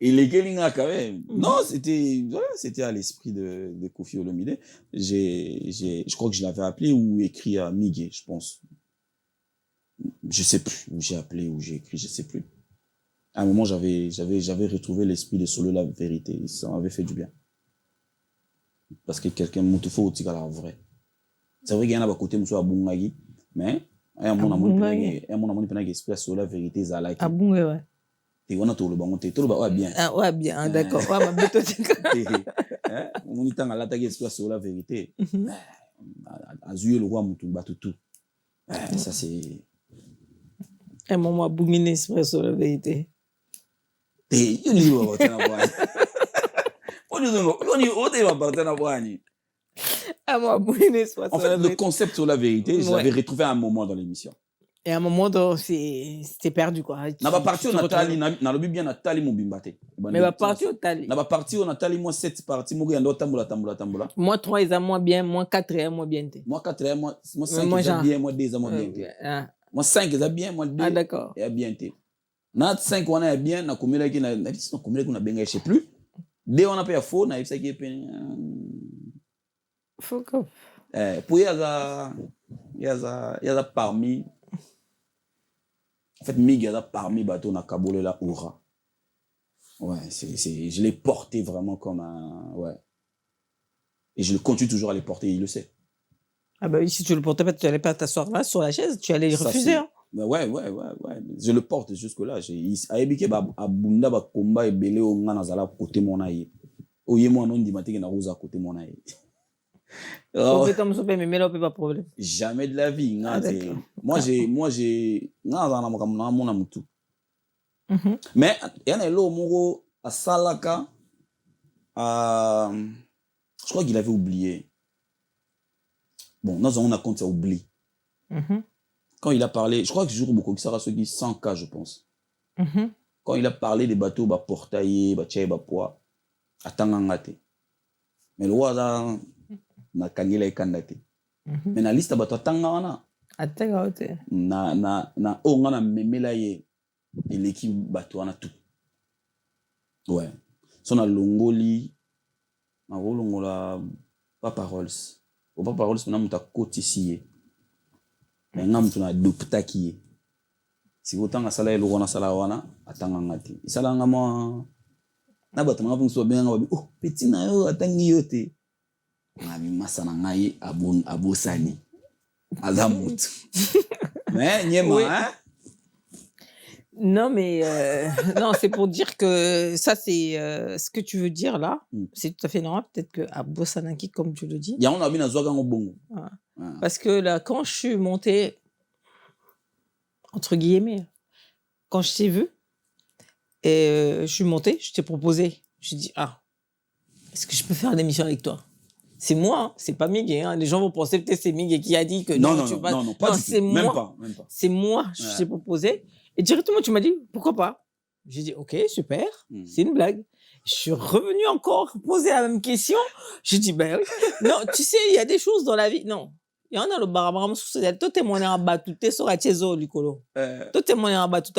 Et les Gelinga quand même. Non, c'était à l'esprit de Kofi Olomide. Je crois que je l'avais appelé ou écrit à Miguel, je pense. Je sais plus où j'ai appelé ou j'ai écrit, je sais plus. À un moment, j'avais retrouvé l'esprit de Solo la vérité. Ça m'avait fait du bien. Parce que quelqu'un m'a tout fait au tigala vrai. C'est vrai qu'il y en a à côté, monsieur Abungagi, mais un moment, il esprit Solo la vérité, ça l'a. Abungagi, ouais. Et on a tout le bon, tout le bon, bien. Ah, ouais, bien, d'accord. Ouais, ma bête, on y t'a l'attaqué Solo la vérité. Azuye le roi Mutumba tout. Ça, c'est. Un moment, Boumine Espresso, la vérité. Et il y a Ah, moi, Bouiné, soit En fait, le concept sur la vérité, je Ouais. l'avais retrouvé à un moment dans l'émission. Et à un moment, c'était perdu, quoi. Na ba parti Tu on te Nathalie, retrouves- na lobi bien Nathalie Mobimbate. Mais va partir au tali. Na ba parti on Nathalie moi 7 parties mo yando tambola. Moi, 3, ils ont moins bien. Moi, 4, ils ont moins bien. Moi 4 moi 5 moi, ils genre- bien, moi 2 ils moins bien. Ah, Moi 5 ils bien, moi 2 ah, d'accord. et bien té. Na 5 on a bien na komela ki na komela ki na benga je sais plus. 2 on a pas faux na isa ki pe. Faut que... Pour yaza parmi en fait mig yaza parmi bateau na Kabole la Oura. Ouais, je l'ai porté vraiment comme un ouais. Et je le continue toujours à les porter, il le sait. Ah bah oui, si tu le portais pas, tu allais pas t'asseoir là sur la chaise, tu allais Ça, refuser. c'est- Hein. Mais ouais. Je le porte jusque-là. Aebike ba abunda ba komba ebele o nga nazala côté mon aïe. Oye moi non di matike na rosa côté mon aïe. On peut comme ça, mais là, on peut pas problème. Jamais de la vie. Nga, Ah, c'est- d'accord. moi j'ai nga nazala na makambo na mona mutu. Mhm. Mais yana elo moko asalaka je crois qu'il avait oublié. Bon, nous on a compte oublié. Mhm. Quand il a parlé, je crois que jour beaucoup qui sera ceux qui 100K je pense. Mhm. Quand il a parlé des bateaux ba portailler, ba tchai ba poids, atanganga te. Mais le roi là na kangela ikandate. Mhm. Mais na liste bateau atanga wana Attends, attends. na onga na memela ye et l'équipe bateau wana tout. Ouais. Son a longoli na rolongola Papa Rolls. Au Papa Rolls maintenant muta kotisiye. Mais ngam tu na doptaki. Si autant à sala elo wana sala wana atanga ngati. Sala ngama na bato na so bien ngabi oh petit na yo atangi yote. Ngabi masana ngai abosani. Azamut. Mais nyema Oui. hein. Non, mais non, c'est pour dire que ça, c'est ce que tu veux dire là. Mm. C'est tout à fait normal. Peut-être qu'à Bossanaki, comme tu le dis. Ya on a bien azwa kango bongo. Ah. Ah. Parce que là, quand je suis montée, entre guillemets, quand je t'ai vu, et je suis montée, je t'ai proposé. Je dis, ah, est-ce que je peux faire une émission avec toi? C'est moi, hein, c'est pas Miguel. Hein. Les gens vont penser peut-être que c'est Miguel qui a dit que Non, tu vas... non, pas Non, du c'est tout. moi. Même pas. C'est moi, je Ouais. t'ai proposé. Et directement, tu m'as dit, pourquoi pas? J'ai dit, ok, super, Mm. c'est une blague. Je suis revenu encore poser la même question. J'ai dit, ben oui. Non, tu sais, il y a des choses dans la vie. Non. Il y en a le barabaram sous toi, t'es mon abattu, t'es sur la tieso, Licolo. Toi, t'es mon abattu.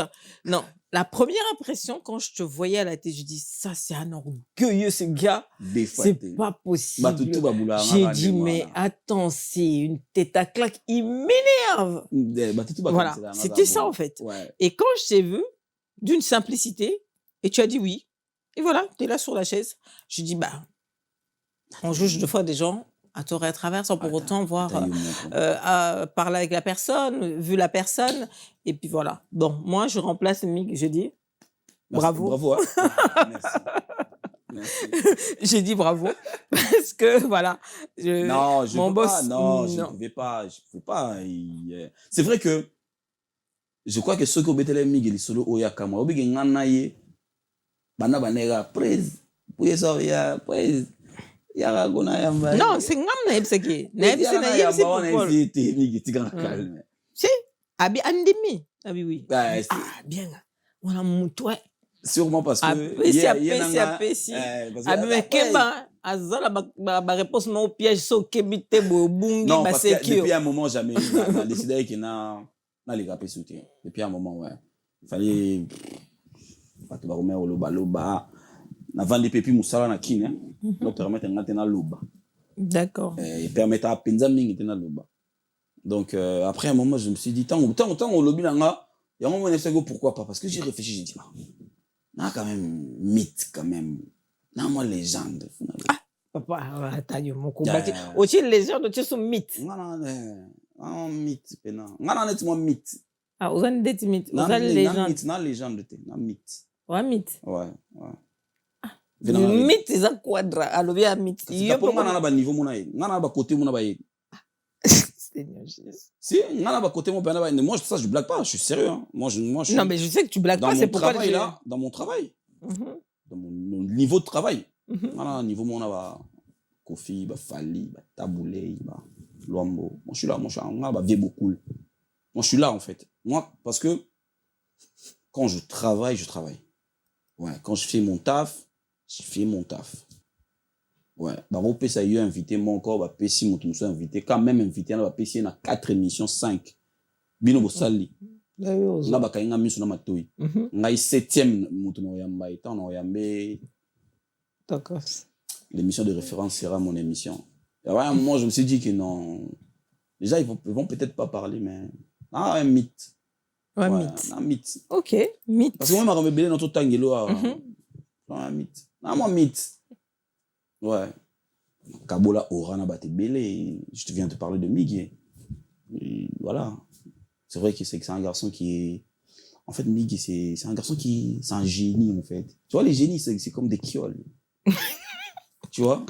Non. La première impression, quand je te voyais à la télé, je dis, ça, c'est un orgueilleux, ce gars. Des fois. C'est pas possible. Batutu babula. J'ai dit, mais attends, c'est une tête à claque. Il m'énerve. Voilà. C'était ça, en fait. Ouais. Et quand je t'ai vu, d'une simplicité, et tu as dit oui. Et voilà, tu es là sur la chaise. Je dis, bah, on juge deux fois des gens à tort et à travers sans pour autant voir, parler avec la personne, vu la personne. Et puis voilà. Bon, moi, je remplace Mig, je dis bravo. Bravo. Hein. Merci. J'ai dit bravo. Parce que voilà. Non, je mon peux boss, pas. Non, je ne non. pouvais pas. Je pouvais pas. C'est vrai que je crois que ceux qui ont été les Miguel solo oyakama, obi ngana ye, bana banega praise. Pour ça, ya praise. Ya gona ya mba. Non, c'est ngam na yebseki. Na yebseki na yebseki pour Paul. C'était Miguel tika calme. Si, abi andimi. Abi oui. Ah, Bien. On a moutoua. sûrement parce que apesi abi me keba azala ba réponse mo piège so kebite bo bungi non ba parce que sekio. depuis un moment jamais on a décidé que na les rapper soutien depuis un moment ouais il fallait pas te remettre au loba na vendre pépi musala na kine donc permettre ngate na loba D'accord. et permettre à penza mingi na loba donc après un moment je me suis dit tant au lobby nga il y a un moment où je me pourquoi pas parce que j'ai réfléchi j'ai dit non, quand même, mythe, quand même. Non, moi, légende. Ah, papa, attends, mon combat. Aussi, les gens de tu sont mythes. Non, mythe, non. Non, moi, mythe. Ah, vous avez des mythes. Vous Non, avez légende. Non, légende, non, mythe. Ouais, mythe. Ouais. Le mythe, c'est un quadra. Alors, il y a mythe. Il y a pas de niveau, il y a côté, si, côté moi ça je blague pas, je suis sérieux hein. Moi je non mais je sais que tu blagues pas, c'est pourquoi dans mon travail. Dans mon niveau de travail. Niveau mon Kofi, Fali, Taboulé, Luambo. Moi, je suis là, vieux beaucoup. Moi, je suis là, en fait. Moi, parce que quand je travaille, je travaille. Ouais, quand je fais mon taf, je fais mon taf. Ouais, ça y est invité, mon corps, si mon tout invité, quand même invité, on va payer 4 émissions, 5. Bino Bossali. Là, bah, quand il y a mis sur ma toui. On a 7e mouton yamba et on a yambé. D'accord. L'émission de référence sera mon émission. Et ouais, moi, je me suis dit que non. Déjà, ils vont peut-être pas parler, mais. Ah, un mythe. Ouais, un mythe. Ok, mythe. Parce que moi, je me suis notre tangelo. Un mythe. Ah, moi, mythe. Ouais. Kabola Orana Batebele. Je te viens de parler de Miggy. Voilà. C'est vrai que c'est un garçon qui est. En fait, Miggy, c'est un garçon qui. C'est un génie, en fait. Tu vois, les génies, c'est comme des kioles. Tu vois?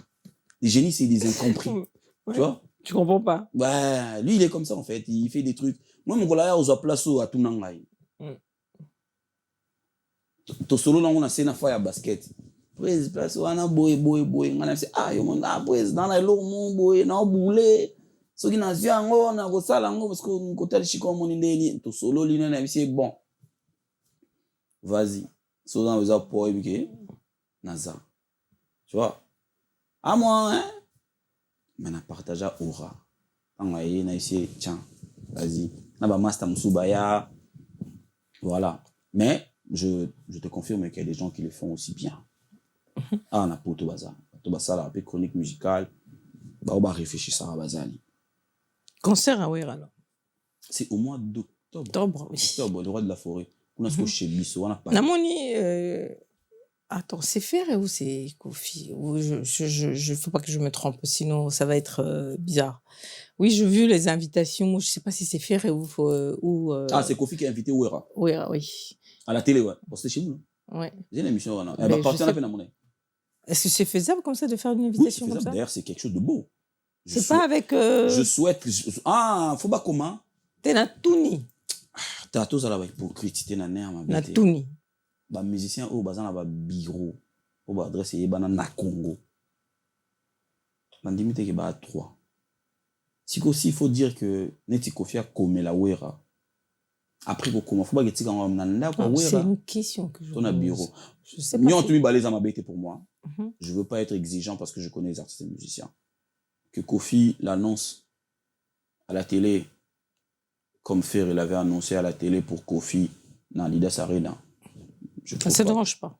Les génies, c'est des incompris. Ouais. Tu vois? Tu comprends pas? Ouais, lui, il est comme ça, en fait. Il fait des trucs. Moi, mon collègue, on a place à tout le monde. To solo, on a scène à basket. Place, on a boy. On a dit, ah, on a boy, dans la long, boy, on a boulé. Ce qui n'a pas on a gossé parce qu'on côté de Chico, on est to solo, on a dit, bon. Vas-y. So, on a pour éduquer. Naza. Tu vois? À moi, hein? Mais on a partagé aura. On a essayé, tiens, vas-y. On a master Msoubaya. Voilà. Mais, je te confirme qu'il y a des gens qui le font aussi bien. Ah, on a pour Tobaza. Tobaza, la chronique musicale. On va réfléchir ça à Bazali. Concert à Ouera, alors? C'est au mois d'octobre. Octobre, oui. Octobre, le roi de la forêt. On a ce que chez Bissot, on a pas. Namoni, attends, c'est Ferré ou c'est Kofi? Je faut pas que je me trompe, sinon ça va être bizarre. Oui, j'ai vu les invitations. Je sais pas si c'est Ferré ou Ah, c'est Kofi qui a invité Ouera. Ouera, oui. À la télé, ouais. C'était chez nous. Ouais. C'est une émission, on a. Elle va partir à la peine. Est-ce que c'est faisable comme ça de faire une invitation comme ça? D'ailleurs, c'est quelque chose de beau. C'est pas avec. Je souhaite. Ah, faut pas comment? T'es na Touni. T'as tous à la hypocrite, t'es na nerf, ma na Touni. Bah, musicien, au bazan, là, bureau. Au bas, adresse, il y a na Congo. Bandimite qui bat 3. Si aussi, il faut dire que Neti Kofi a commis la Ouera. Après, comment faut pas que tu aies un c'est une question que je pose. Bureau. Je sais pas. Si... balais à ma bête pour moi. Je veux pas être exigeant parce que je connais les artistes et les musiciens. Que Kofi l'annonce à la télé, comme Fer l'avait annoncé à la télé pour Kofi dans l'Idas Arena. Ça ne dérange pas.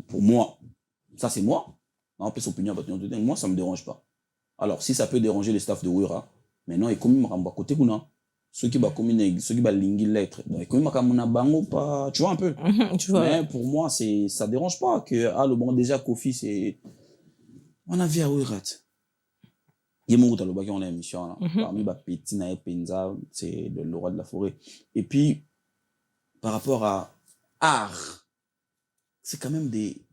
Pour moi, ça c'est moi. On peut s'opinion, moi ça me dérange pas. Alors si ça peut déranger les staffs de Ouera, maintenant il comme à côté kuna ceux qui va communiquer, ceux qui va linguer lettres, donc comme à bango pas, tu vois un peu. Tu vois. Mais pour moi ça dérange pas que ah le bon déjà Kofi c'est on a vu à Ouera. Il y a mon on a une émission parmi les petits na penza, c'est le roi de la forêt. Et puis par rapport à art, c'est quand même des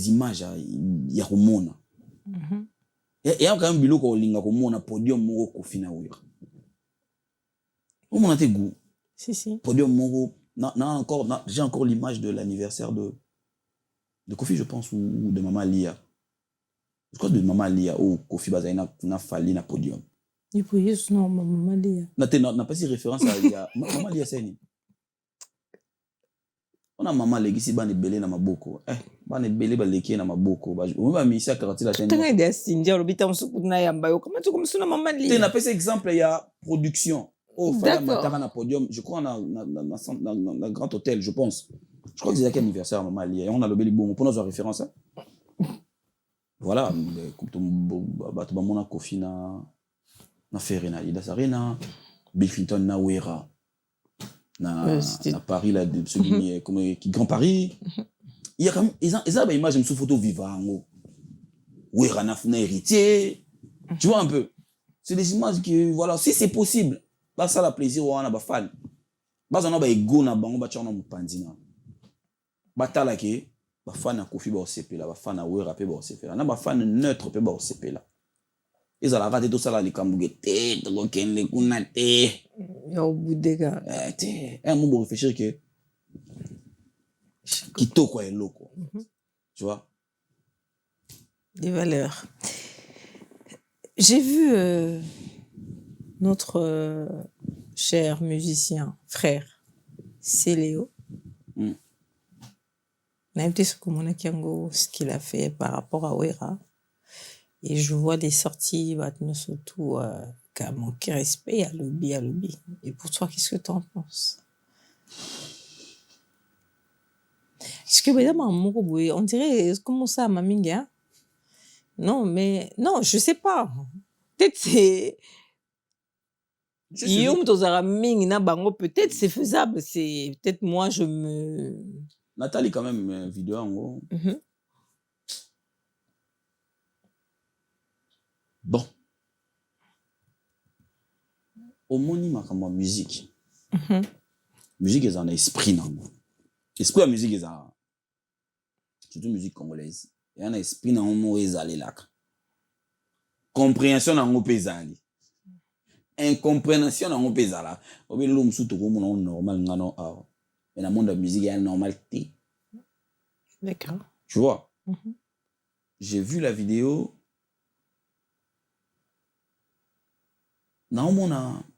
images il y a romona. Il y a quand même bilo ko linga ko mona podium mo ko fina Ouera. Au mon goût. Si. Podium mo j'ai encore l'image de l'anniversaire de Kofi je pense ou de Maman Lia. Je crois de Maman Lia ou Kofi Bazaina na fali na podium. Il peut y avoir Maman Lia. N'a pas si référence à Lia. Maman Lia c'est ni. On a Maman Legisi ba ne belé na maboko. Ba ne belé ba leki na maboko. On va misa karati la chaîne. Tanga idea sindia robita msuku na yamba yo. Comment tu comme ça Maman Lia? Tu n'as pas cet exemple il y a production. Oh, fallait matara na podium. Je crois on a grand hôtel, je pense. Je crois que c'est l'anniversaire Maman Lia. On a le bel bon pour nos références. Voilà, comme tout le monde a Kofi na Ferrena, Idas Arena, Bill Clinton na Ouera, na Paris là, celui qui Grand Paris. Il y a quand même, ils ont une image, une photo vivante. Ouera na héritier, tu vois un peu. C'est des images que voilà, si c'est possible, bah ça la plaisir on a ba fan. Bah on a ba ego na bango ba tchana mupandina. Ba tala ke ba fan na Kofi ba osepela ba fan na Ouera pe ba osepela na ba fan neutre pe ba osepela ezala raté tout ça là likambuge te to ken le kunate ya obudega te un mot pour réfléchir que kitoko est loco tu vois des valeurs J'ai vu notre cher musicien, frère, Céléo. On a été sur Kiango, ce qu'il a fait par rapport à Wera. Et je vois des sorties, surtout, qui a manqué respect à lobby. Et pour toi, qu'est-ce que tu en penses? Est-ce que madame on dirait comment ça, Maminga? Non, mais non, je sais pas. Peut-être c'est. Peut-être c'est faisable. C'est peut-être moi je me. Nathalie quand même vidéo en gros. Bon. Au monima comme musique. Musique est un esprit non. Esprit la musique est un. Surtout musique congolaise. Il y a un esprit dans mot ezali là. Compréhension dans mot pezali. Incompréhension dans mot pezala. Obi l'homme sous tout comme normal ngano a. Mais dans le monde de la musique il y a une normalité. D'accord. Tu vois? J'ai vu la vidéo. Non,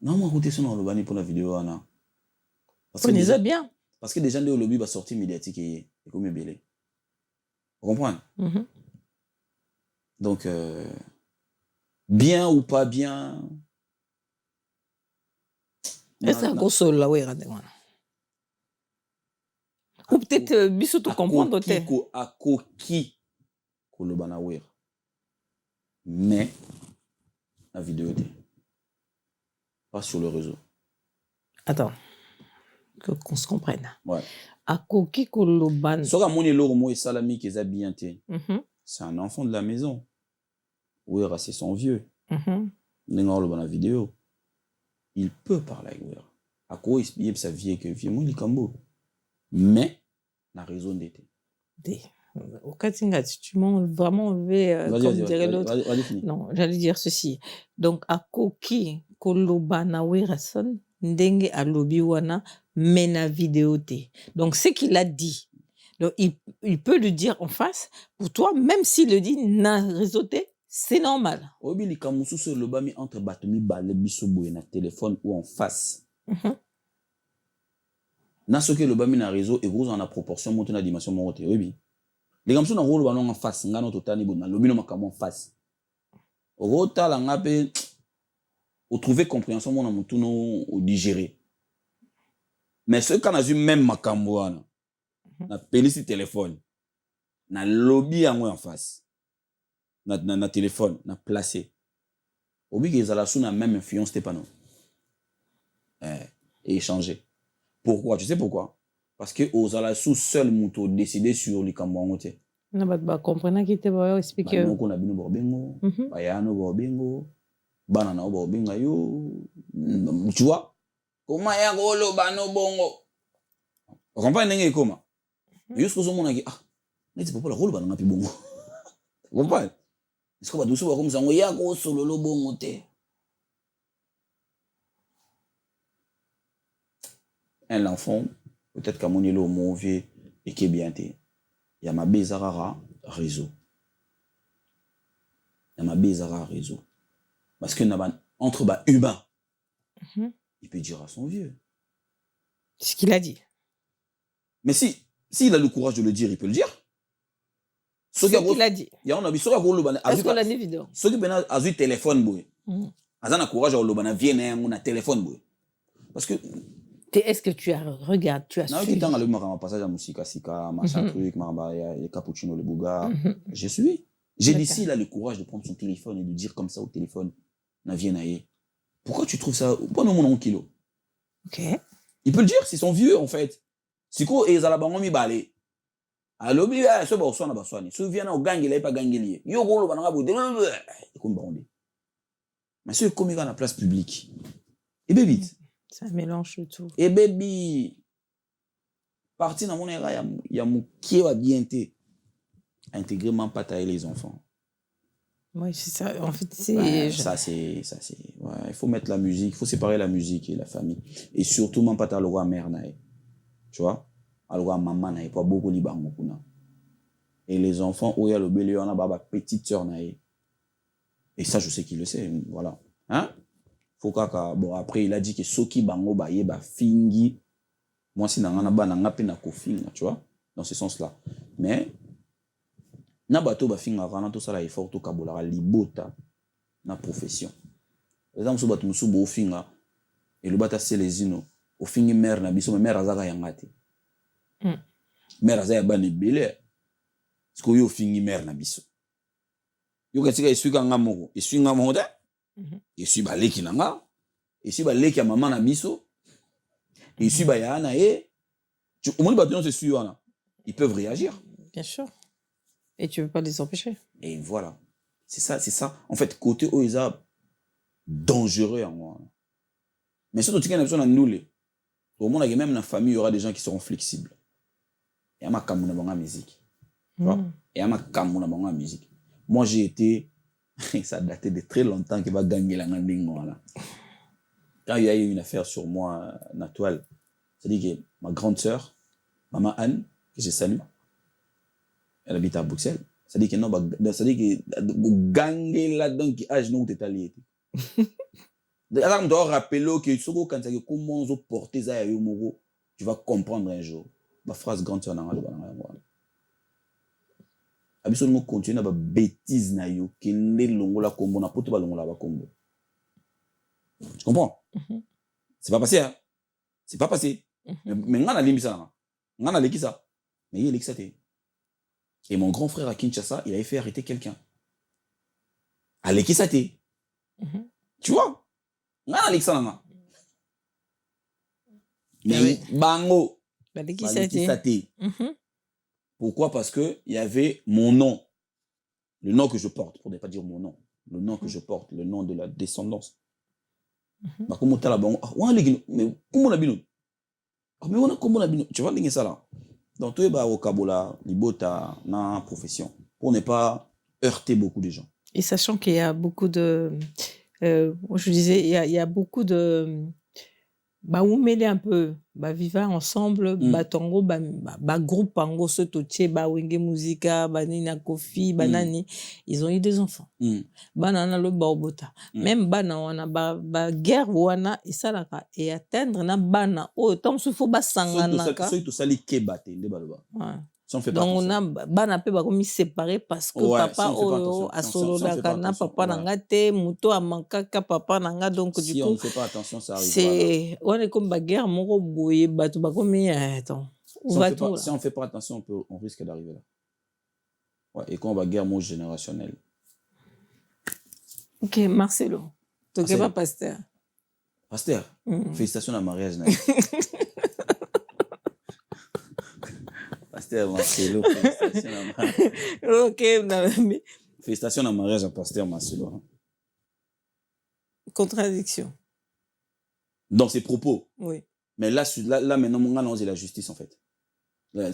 écoutez son lobani pour la vidéo ana. Parce que déjà bien. Parce que déjà le lobby va sortir médiatique et comme belé. Vous comprenez? Donc bien ou pas bien. Est-ce que ça la ouais ou peut-être biso tout comprendre te. À coquille kolobana wer. Mais la vidéo était pas sur le réseau. Attends. Qu'on se comprenne. Ouais. À coquille kolobana. Soka moni loro mo salami qui est bien té. C'est un enfant de la maison. Wer c'est son vieux. N'engalo bana vidéo. Il peut parler avec Wer. À quoi il sa vie que vieux mo likambo. Mais la raison d'être. Au Katinga, tu m'as vraiment enlevé, comme dirait l'autre. Non, j'allais dire ceci. Donc, à Koki, Kolobana Werason, Ndenge à Lobiwana, Mena vidéoté. Donc, ce qu'il a dit, donc, il peut le dire en face. Pour toi, même s'il le dit, n'a réseauté, c'est normal. Obi li kamusu sur le bami entre batumi balé bisobo na téléphone ou en face. Na ce que le bami na réseau et gros en a proportion monter na dimension monter oui. Les gamsou na rôle banon en face ngano totani bon na lobino makamo en face. Rota la ngape au trouver compréhension mon amutu no au digérer. Mais ce qu'on a vu même makambo na pélici téléphone na lobby en face. Na téléphone na placé. Obi que la sous na même influence t'es pas non. Et échanger. Pourquoi? Tu sais pourquoi? Parce que aux alassous seul mouto décider sur les cambouangote. Non, bah, comprenez qui te expliquer. Donc on a bien borbengo, bayano borbengo, banana borbenga yo. Tu vois? Comment ya golo bano bongo? On comprend n'engue comment? Jusqu'au moment où ah, mais c'est pas la rôle banana pi bongo. Vous comprenez? Est-ce que va doucement comme ça on ya go solo lo bongo te? Un enfant, peut-être qu'à mon îlot mauvais et qui est bien té. Il y a ma bezarara réseau. Il y a ma bezarara réseau. Parce que entre bas humain, il peut dire à son vieux. C'est ce qu'il a dit. Mais s'il a le courage de le dire, il peut le dire. C'est ce qu'il a dit. Il y a un avis. Est-ce qu'on l'a dit vidéo? Ce qui a eu téléphone, boy. Azana courage à l'obana vienne on a téléphone, boy. Parce que est-ce que tu as regardé, tu as suivi? Non, le passage à musique, sika, machin truc, les cappuccino, le bouga. Je suis. J'ai dit s'il a le courage de prendre son téléphone et de dire comme ça au téléphone, na vienne aïe. Pourquoi tu trouves ça? Pas non mon kilo. Ok. Il peut le dire, c'est son vieux en fait. C'est quoi et zalabango mi balé. Alors bi ce ba osona ba soani. Souviens au gang il est pas gangelier. Yo golo bananga bo de. Comme bandé. Mais c'est comme il va dans la place publique. Et bien vite. Ça mélange tout. Et baby, parti dans mon era, il y a mon qui va bien té. Intégrément pas tailler les enfants. Oui, c'est ça. En fait, c'est. Ouais, ça, c'est. Ouais, il faut mettre la musique, il faut séparer la musique et la famille. Et surtout, man pas ta loi mère nae. Tu vois? Alors, maman nae, pas beaucoup li bango kuna. Et les enfants, où il y a le belé, on a baba petite sœur nae. Et ça, je sais qu'il le sait, voilà. Hein? Faut kaka, bon, après, il a dit que Soki Bango Baye ba fingi. Moi, si nangana ba nanga pe na kofinga, tu vois, dans ce sens-là. Mais, na bato ba finga rana to sala effort to kabola libota na profession. Par exemple, so bato musu bo finga et le bata selezino, o fingi mère na biso, mais mère azaka yangate. Mère azaya ba ne belé. Parce que yo fingi mère na biso. Yo katika esu ka ngamoko, esu ngamoko da. Esu ba leki na nga, esu ba leki ya maman na biso. Esu ba yana e. Au moins bato se suivent là. Ils peuvent réagir. Bien sûr. Et tu veux pas les empêcher. Et voilà. C'est ça. En fait, côté Oisa dangereux en moi. Mais surtout, tu as une option à nous. Au moins, même dans la famille, il y aura des gens qui seront flexibles. Et à ma camouna banga musique. Et à ma camouna banga musique. Moi, j'ai été, ça datait de très longtemps que va gagner la ngandingo là. Quand il y a eu une affaire sur moi, na toile, c'est-à-dire que ma grande sœur, maman Anne, que je salue, elle habite à Bruxelles. C'est-à-dire que non, c'est-à-dire que gagner là-dedans qui âge non t'es allé. Alors, on doit rappeler que quand tu comment on porter ça tu vas comprendre un jour. Ma phrase grande sœur n'a pas de absolument continuer à bêtise na yo kende longola kombo na poto ba longola ba kombo. Tu comprends? C'est pas passé hein. C'est pas passé. Mais ngana limbi ça. Ngana leki ça. Mais il est ça. Et mon grand frère à Kinshasa, il avait fait arrêter quelqu'un. À leki ça. Tu vois? Ngana leki ça nga. Mais bango. Ba leki ça. Pourquoi? Parce que il y avait mon nom, le nom que je porte, pour ne pas dire mon nom, le nom que je porte, le nom de la descendance. Mais comment tu as la banque? Mais comment on a bino? Mais on a comment on a bino? Tu vois bien ça là. Donc tu es au Kabola, libota, na profession, pour ne pas heurter beaucoup de gens. Et sachant qu'il y a beaucoup de, je disais, il y a beaucoup de bah on mêle un peu bah vivre ensemble bah tango bah groupe pango ce totier bah wenge musica bah nina kofi bah nani ils ont eu des enfants bah nana lo baobota même bah na wana bah guerre wana et ça là et atteindre na bana oh tant se faut bah sangana ka so to sali kebate nde baloba si on fait pas donc on a bana pe ba comme séparé parce que papa oh a solo da na papa nanga te muto a mankaka papa nanga donc du coup si on ne fait pas attention ça arrive c'est on est comme bagarre moko boye bato ba comme attends si on fait pas attention on risque d'arriver là ouais et quand on va guerre mon générationnel. OK Marcelo tu es pas pasteur félicitations à mariage Pasteur Marcelo, félicitations à mariage. OK, félicitations à mariage à Pasteur Marcelo. Contradiction. Dans ses propos. Oui. Mais là maintenant, mon gars, c'est la justice en fait.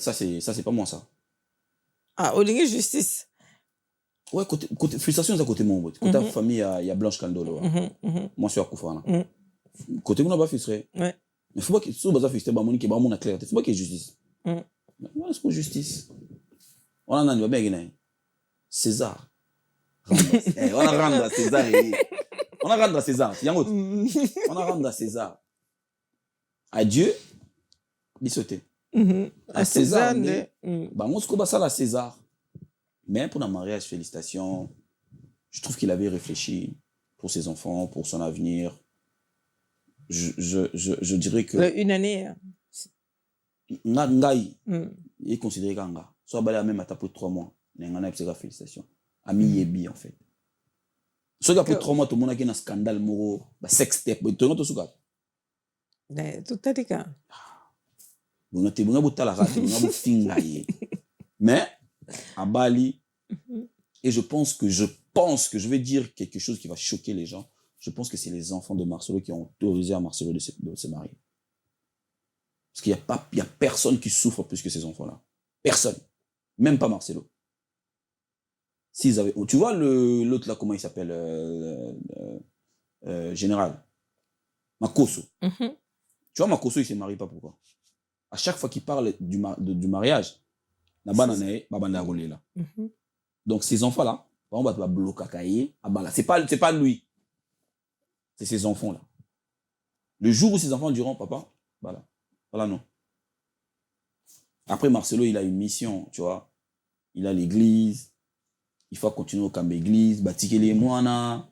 Ça c'est pas moi ça. Ah, au lieu justice. Ouais, côté félicitations à côté mon côté ta famille il y a Blanche Kandolo. Moi je suis à Koufana. Côté mon pas frustré. Ouais. Mais faut pas que sous bazar frustré ba monique ba mon a clarté. Faut pas qu'il y ait justice. Voilà, c'est pour justice. On a un bien César. On a rendu à César. On a rendu à César. On a rendu à César. À Dieu, bissoté. À César, on se combat ça à César. Mais pour le mariage, félicitations. Je trouve qu'il avait réfléchi pour ses enfants, pour son avenir. Je dirais que. Une année. Ngai il est considéré comme soit balé même à taper 3 mois n'engana pas félicitations ami yebi en fait soit après 3 mois tout le monde a un scandale moro ba sextape tout notre souka tout à fait bon tu bon botala rate bon finga mais à Bali et je pense que je vais dire quelque chose qui va choquer les gens. Je pense que c'est les enfants de Marcelo qui ont autorisé à Marcelo de se marier. Parce qu'il y a personne qui souffre plus que ces enfants-là. Personne. Même pas Marcelo. S'ils avaient, tu vois l'autre là, comment il s'appelle Général Makosso. Tu vois, Makosso, il ne se marie pas. Pourquoi? À chaque fois qu'il parle du mariage, donc ces enfants-là, on va bloquer cahier. C'est pas lui. C'est ses enfants là. Le jour où ses enfants diront papa, voilà non. Après Marcelo, il a une mission, tu vois. Il a l'église. Il faut continuer au camp d'église, bâtir les moines.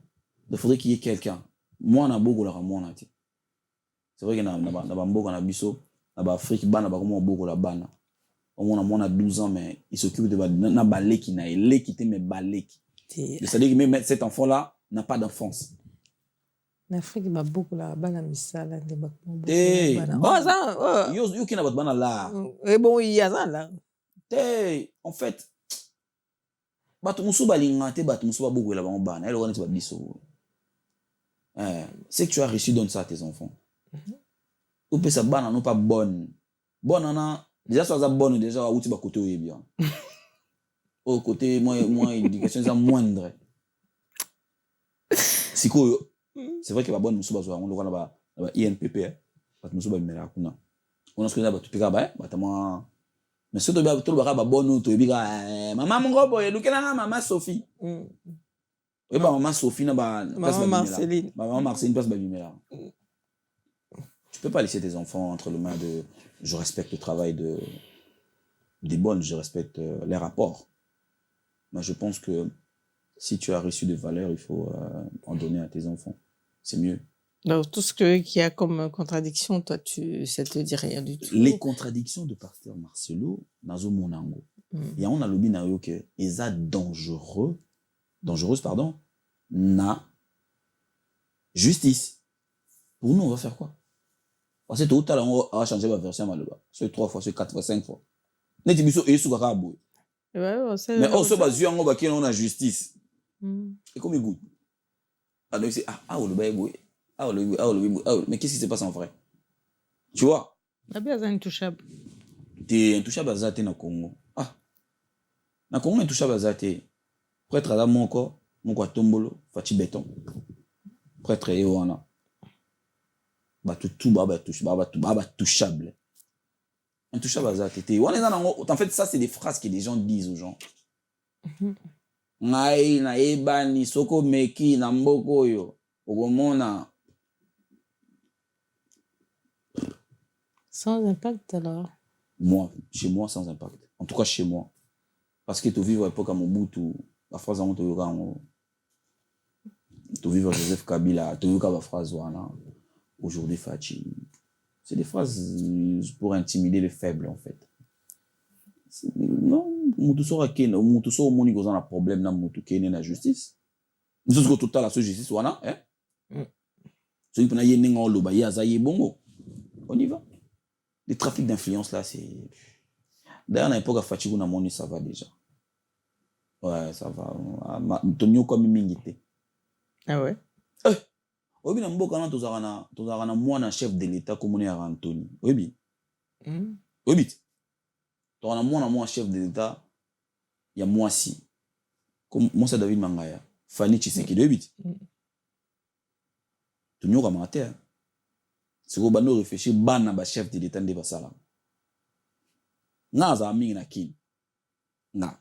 Il faudrait qu'il y ait quelqu'un. Moi, on a beaucoup de moines. C'est vrai qu'il y a beaucoup de biso, en Afrique, il y a beaucoup de bana. On a 12 ans, mais il s'occupe de baleki, il a quitté mes baleki. C'est-à-dire que même cet enfant-là n'a pas d'enfance. En Afrique, il y a beaucoup de bana misala, il y a beaucoup de yo qui n'a pas de bana là. Et bon, il y a ça là. En fait, batu musu balinga te batu musu beaucoup là ba bana elle on biso. C'est que tu as reçu donne ça à tes enfants. Ou peut ça bana non pas bonne. Bonne ana déjà ça bonne déjà outi ba côté ou bien. Au côté moins éducation ça moindre. Siko c'est vrai que ba bonne musu ba zo on le ba INPP batu musu ba mera kuna. On a ce que ça ba tu pika ba tama. Mais surtout tout le baka ba bonne to bika maman mon gros boy lukena na maman Sophie. Oui ba maman Sophie na ba maman Marceline. Maman Marceline passe ba bimela. Tu peux pas laisser tes enfants entre les mains de je respecte le travail des bonnes, je respecte les rapports. Moi je pense que si tu as reçu des valeurs, il faut en donner à tes enfants. C'est mieux. Donc, tout ce qu'il y a comme contradiction, toi, ça te dit rien du tout. Les contradictions de pasteur Marcelo, nazo monango. Et on a lobby na yo que eza dangereuse, pardon, na justice. Pour nous, on va faire quoi? Parce que tout à l'heure, on va changer la version malheureusement. C'est 3 fois, c'est 4 fois, 5 fois. Net biso et sous kakabo. Mais on se base on va on a justice. Et comme écoute. Alors c'est le bail. Mais qu'est-ce qui se passe en vrai? Tu vois? T'es intouchable. T'es intouchable à Zate na Congo. Na Congo intouchable à Zate. Prêtre à la moko tombolo, fati béton. Prêtre et wana. Touchable. Intouchable à Zate. En fait, ça c'est des phrases que les gens disent aux gens. Ngai na ebani soko meki na mboko yo. Ogomona. Sans impact alors? Moi, chez moi, sans impact. En tout cas, chez moi. Parce que tu vis à l'époque à Mobutu, la phrase à Mobutu, tu vis à Joseph Kabila, tu vis à la phrase aujourd'hui Fachi. C'est des phrases pour intimider les faibles, en fait. Non, Mobutu sera ken, Mobutu sera moni goza na problème na Mobutu ken na justice. Nous sommes tout à la justice wana, hein? Celui qui n'a yé n'engo loba yé azaye bongo. On y va. Les trafics d'influence là, c'est. D'ailleurs, à l'époque, à Fatigu, on a ça va déjà. Ouais, ça va. Tonio comme mingité. Ah ouais? Oui, bien, quand tu as un chef de l'État comme on est à Anthony. Oui, bien. Oui, bien. Tu as un chef de l'État, il y a moi si. Comme moi, c'est David Mangaya. Fanny Tshisekedi, oui, bien. Tonio comme un terre. C'est que nous réfléchissons ban na chef de l'État de basala. Na za mingi na kin. Na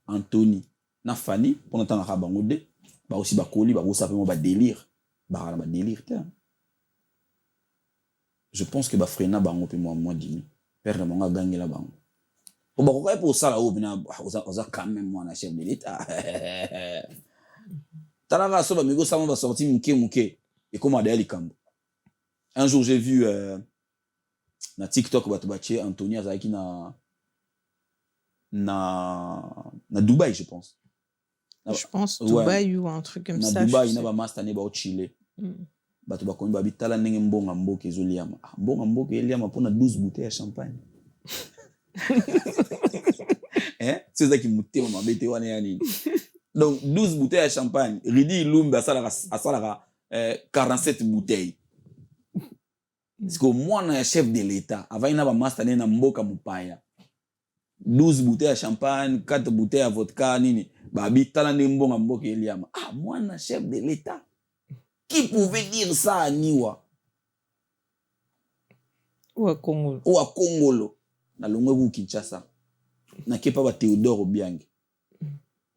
Anthony na Fanny pendant temps na bango de ba aussi ba koli ba ça vraiment ba délire. Ba délire terre. Je pense que ba frena bango pe moi dimi. Père na nga gagner la bango. O ba ko pour ça là o bina oza quand même moi na chef de l'État. Tala so ba migo ça va sortir muke et comment d'aller kambo. Un jour, j'ai vu na TikTok Anthony Azaki na Dubaï, je pense. Je pense Dubaï ou un truc comme ça. Na Dubaï, na ba mastane ba au Chili. Bato ba koni ba bitala ndenge mbonga mboka ezoliama. Mbonga mboka eliama pona 12 bouteilles à champagne. C'est ça qui mutema mabete wana yani. Donc 12 bouteilles à champagne, Ridi Lumba asalara 47 bouteilles. Parce que moi, je suis chef de l'État. Avant, il y a un master dans Mboka Mupaya. 12 bouteilles à champagne, 4 bouteilles à vodka, nini. Babi, talande mbonga mboka eliama. Moi, je suis chef de l'État. Qui pouvait dire ça à Niwa? Ou à Congolo. Ou à Congolo. Na Longwe Kinshasa. Na kepa ba Théodore Obiang.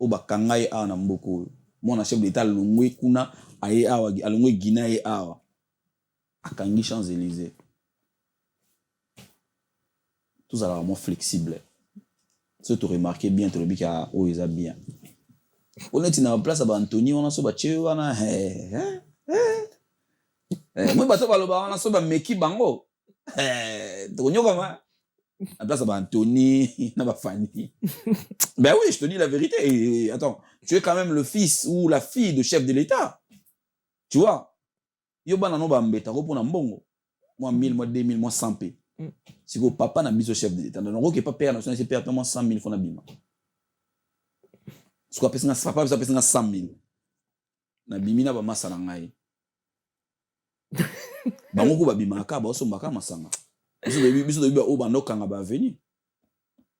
o bakanga ye awa na mboko mwana chef d'état longwe kuna aye awa alongwe Guinée ye awa akangi Champs-Élysées tous alors moins flexible ce tu remarqué bien tu le dis qu'à oh ils a bien on est na place à Anthony on a so ba che wana moi bato baloba on a so ba meki bango to nyoka ma à place à Anthony na ba Fanny ben oui je te dis la vérité et attends tu es quand même le fils ou la fille de chef de l'État tu vois yo bana no ba mbeta ko pona mbongo moi 1000 moi 2000 moi 100 p si ko papa na biso chef de l'État non ko pas père national c'est père moi 100 000 fona bima ce qu'on appelle ça papa ça appelle 100 000 na bimina ba masala ngai bango ko ba bimaka ba so mbaka masanga biso de biba o banokanga ba venir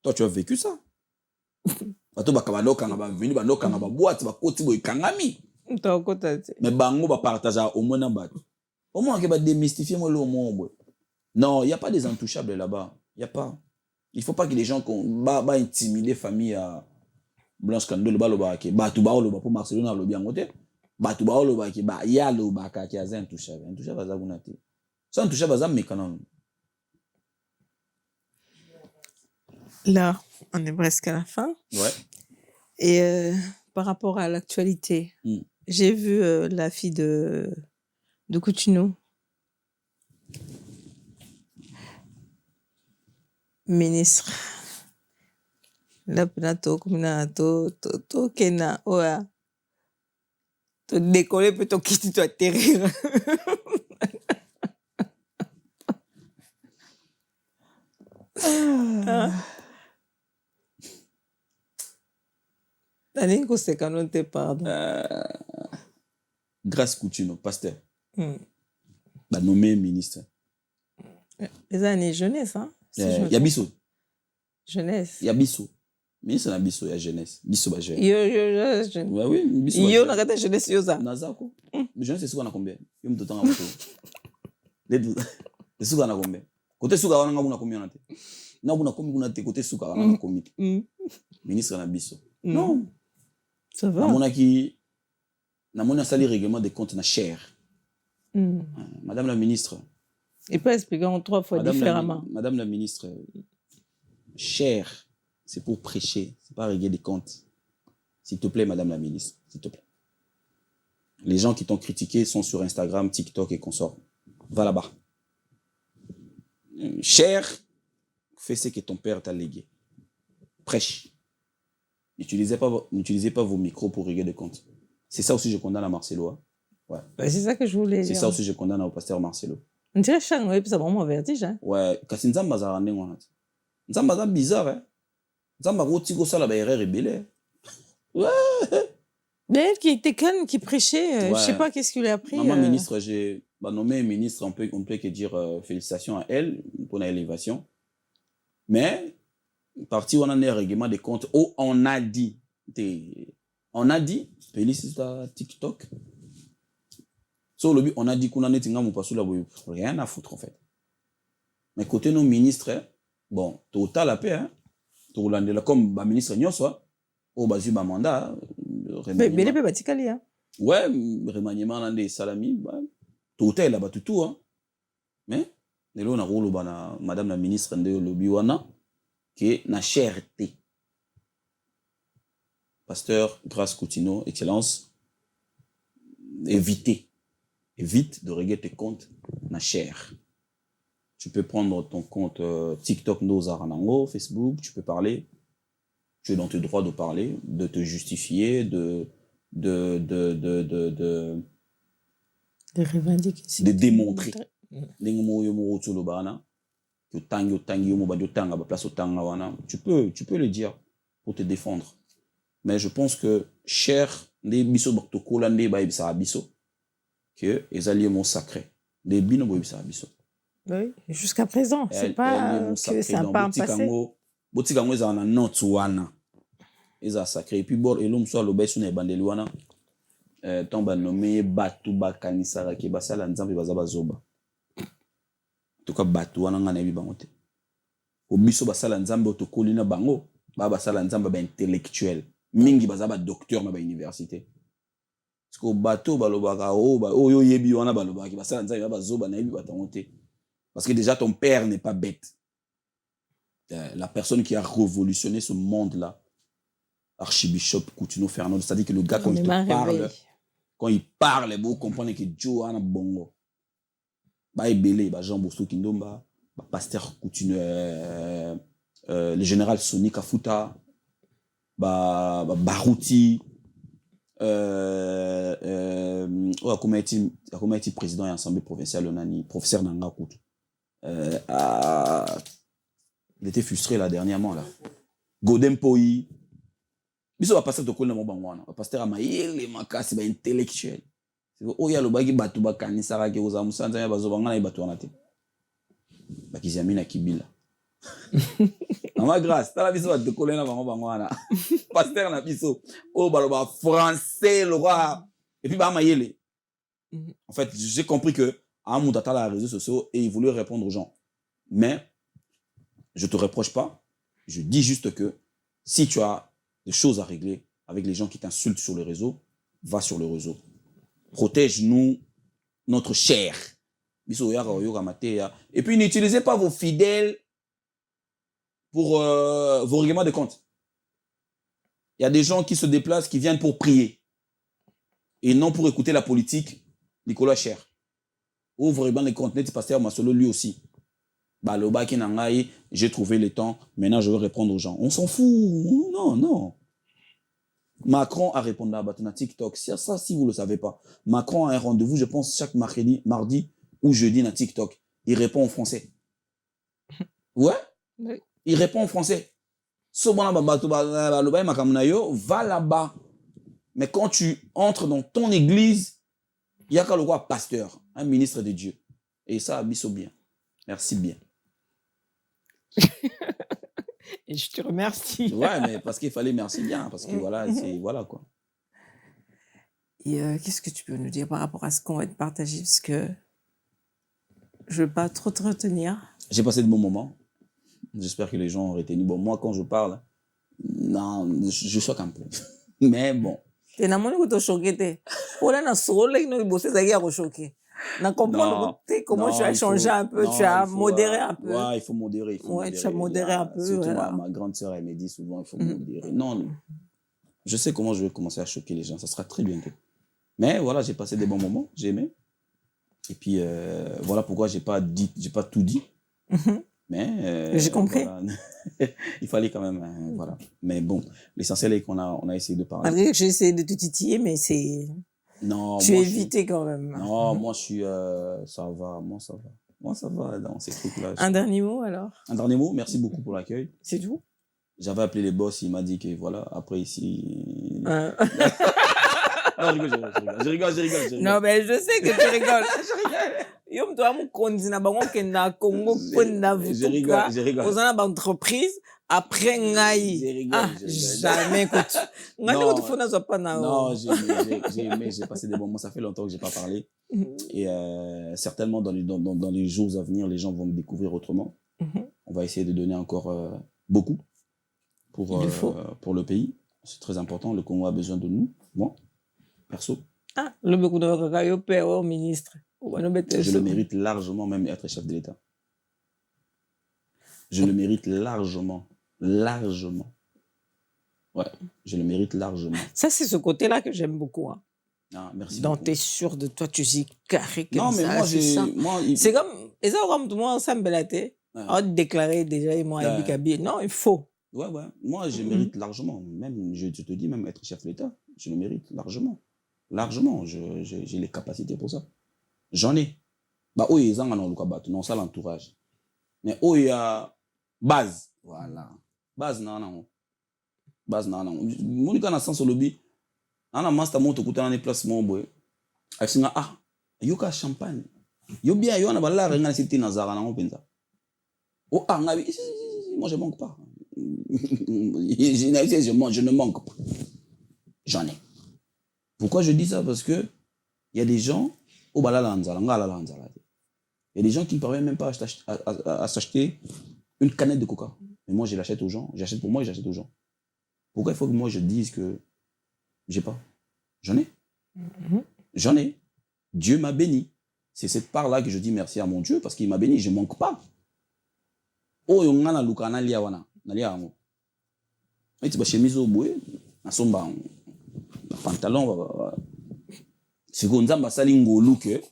toi tu as vécu ça bato bakabanokanga ba venir banokanga ba boîte ba koti boy kangami mais bango ba partager au moins na bato au moins que ba démystifier moi le monde. Non, il y a pas des intouchables là-bas, il y a pas. Il faut pas que les gens ba intimider famille à Blanche Kando le ba lo ba ke ba tu ba lo ba pour Marcelo na lo bien côté ba tu ba lo ba ke ba ya lo ba ka za intouchable za kunati ça intouchable za mécanon. Là, on est presque à la fin. Ouais. Et par rapport à l'actualité, j'ai vu la fille de Coutinho. Ministre. Là, to kena oya. To décoller peut to quitter to atterrir. Allez, qu'on se calme, pardon. Grâce Coutinho, pasteur. Bah nommé ministre. Les années jeunesse, hein? Il y a Bissot. Jeunesse. Il y a Bissot. Ministre na Bissot, il y a jeunesse. Bissot, bah jeunesse. Yo, ouais, oui, Bissot. Yo, n'a pas jeunesse, yo, ça. Nazako. Jeunesse, c'est souvent à combien? Yo, me t'entends à moto. C'est souvent à combien? Côté Souka, on a combien on a été? Non, on a combien on a été côté Souka, on a combien? Ministre na Bissot. Non. Ça va. Na mon a sali règlement des comptes na cher. Madame la ministre. Et pas expliquer en 3 fois différemment. Madame la ministre, cher, c'est pour prêcher, c'est pas régler des comptes. S'il te plaît, Madame la ministre, s'il te plaît. Les gens qui t'ont critiqué sont sur Instagram, TikTok et consorts. Va là-bas. Cher, fais ce que ton père t'a légué. Prêche. N'utilisez pas vos micros pour régler des comptes. C'est ça aussi je condamne à Marcelo. Ouais. C'est ça que je voulais dire. C'est ça aussi je condamne au pasteur Marcelo. On dirait chaque web, ça vraiment vertige. Hein? Ouais, kasi nzamba za rande ngwana. Nzamba za bizarre, hein. Nzamba roti ko sala ba erreur rebelle. Ouais. Mais elle qui était calme, qui prêchait, je sais pas qu'est-ce qu'il a appris. Maman ministre, j'ai nommé ministre, on peut que dire félicitations à elle pour l'élévation. Mais parti on en est règlement des comptes. Oh, on a dit, félicite à TikTok. So, on a dit qu'on en est rien à foutre en fait. Mais côté nos ministres, bon, total la paix, hein. Comme le ministre Nyoswa, au bas du mandat. Mais il peut pas hein. Ouais, remaniement des salami, total là-bas tout, hein. Mais, on a roulé madame la ministre de l'Obiwana, qui est na cherté. Pasteur, grâce Coutinho, excellence, évite de régler tes comptes na cher. Tu peux prendre ton compte TikTok Nozaranango, Facebook, tu peux parler. Tu es dans tes droits de parler, de te justifier, de revendiquer, de démontrer. Tu peux le dire pour te défendre. Mais je pense que cher, les biso baktokola ndé ba ibisa biso. Que les alliés m'ont sacré. Les bino bo ibisa biso. Oui, jusqu'à présent, c'est pas que ça n'a pas passé. Botikango za na notwana. Eza sacré et puis bord elom so lo besu na bandeli wana. Tomba nommé batu bakanisa ke basala nzambe bazaba zoba. To ka batu wana ngana bi bangote. Obiso basala nzambe otokoli na bango, ba basala nzambe ba intellectuel. mingi baza ba docteur na ba université. Parce que bateau balobaka oyo yebi wana balobaki basala nzambe bazoba na yebi batango te. Parce que déjà ton père n'est pas bête. La personne qui a révolutionné ce monde-là, Archibishop Coutinho Fernando, c'est-à-dire que le gars, quand il parle, vous comprenez que Joe a bongo. Bah, Ebele, bah, Jean Bosso Kindomba, bah, Pasteur Coutinho, le général Sonic Afuta, bah, Barouti, comment est-il président et assemblée provinciale, professeur Nanga Koutou. Il était frustré là dernièrement là. Godem Poi. Biso va passer de quoi mon bangwana. Va passer à maïle makasi ba intellectuel. C'est que oya lo bagi batu ba kanisa ka ke oza musanza ya bazo bangana ibatu wana te. Ba kizamina kibila. Mama grâce, ta la biso va de coller na bango bangwana. Pasteur na biso o baloba français le roi et puis ba maïle. En fait, j'ai compris que Amoud a les réseaux sociaux et il voulait répondre aux gens. Mais je te reproche pas. Je dis juste que si tu as des choses à régler avec les gens qui t'insultent sur le réseau, va sur le réseau. Protège-nous, notre chair. Et puis n'utilisez pas vos fidèles pour vos règlements de compte. Il y a des gens qui se déplacent, qui viennent pour prier. Et non pour écouter la politique, Nicolas Cher. Ouvre les comptes, net pasteur Masolo lui aussi. Baloba qui nangai, j'ai trouvé le temps, maintenant je vais répondre aux gens. On s'en fout. Non, non. Macron a répondu à Batuna TikTok. Ça, si vous ne le savez pas. Macron a un rendez-vous, je pense, chaque mardi ou jeudi dans TikTok. Il répond en français. Ouais? Oui. Il répond en français. Va là-bas. Mais quand tu entres dans ton église, il y a qu'à le voir pasteur, un ministre de Dieu. Et ça, abisso bien. Merci bien. Et je te remercie. Ouais, mais parce qu'il fallait merci bien, parce que voilà, c'est voilà quoi. Et qu'est-ce que tu peux nous dire par rapport à ce qu'on va te partager, parce que je ne veux pas trop te retenir. J'ai passé de bons moments. J'espère que les gens ont retenu. Bon, moi, quand je parle, non, je choque un peu. Mais bon. Tu n'as pas choqué. On a choqué. Comment tu as changé un peu, tu as modéré un peu. Ouais, il faut modérer. Tu as modéré un peu. Surtout ma grande sœur, elle me dit souvent, il faut modérer. Non, je sais comment je vais commencer à choquer les gens, ça sera très bientôt. Mais voilà, j'ai passé des bons moments, j'ai aimé. Et puis, voilà pourquoi j'ai pas tout dit. Mais j'ai compris. Voilà. Il fallait quand même, voilà. Mais bon, l'essentiel est qu'on a essayé de parler. Malgré que j'ai essayé de te titiller, mais c'est... Non, tu es évité quand même. Non, moi je suis... ça va, moi ça va. Moi ça va dans ces trucs-là. Un dernier mot alors? Un dernier mot, merci beaucoup pour l'accueil. C'est tout? J'avais appelé les boss, il m'a dit que voilà, après ici... Non, je rigole. Non, mais je sais que tu rigoles. Je rigole. Yom toi mon condina bango kenda Congo kenda vutuka. Je rigole. Aux entreprise après ngai. Jamais écoute. Non, j'ai aimé, j'ai passé des bons moments, ça fait longtemps que j'ai pas parlé. Et certainement dans les jours à venir, les gens vont me découvrir autrement. On va essayer de donner encore beaucoup pour le pays. C'est très important, le Congo a besoin de nous, moi, perso. Ah, le beaucoup de père au ministre. Je le mérite largement, même être chef de l'État. Je le mérite largement. Largement. Ouais, je le mérite largement. Ça, c'est ce côté-là que j'aime beaucoup. Hein. Ah, merci. Donc, tu es sûr de toi, tu dis carré comme non, mais ça. C'est comme... Et ça, comme tout le monde ensemble, on déclaré déjà, moi, non, il faut. Ouais. Moi, je mérite largement. Même, je te dis, même être chef de l'État, je le mérite largement. Largement. J'ai les capacités pour ça. J'en ai. Bah, oui, ils ont non, ça l'entourage. Mais où il y a base. Voilà. Base, non. Monica na sens lobby. Ana master moto kuta na place mon boy. Asinga yoka champagne. Yo bien yo na bala renga siti na zara na mpenza. Oh ngabi moi je manque pas. Je ne manque pas. J'en ai. Pourquoi je dis ça? Parce que il y a des gens au balala nzala ngala nzala. Il y a des gens qui ne parviennent même pas à s'acheter une canette de coca. Mais moi, je l'achète aux gens. J'achète pour moi et j'achète aux gens. Pourquoi il faut que moi je dise que j'ai pas? J'en ai. Mhm. J'en ai. Dieu m'a béni. C'est cette part-là que je dis merci à mon Dieu parce qu'il m'a béni. Je ne manque pas. Oh, yon ngana luka na lia wana. Na lia ango. Eti ba chemise au boué. Na somba. Na pantalon. Siko nzamba sali ngolu ke.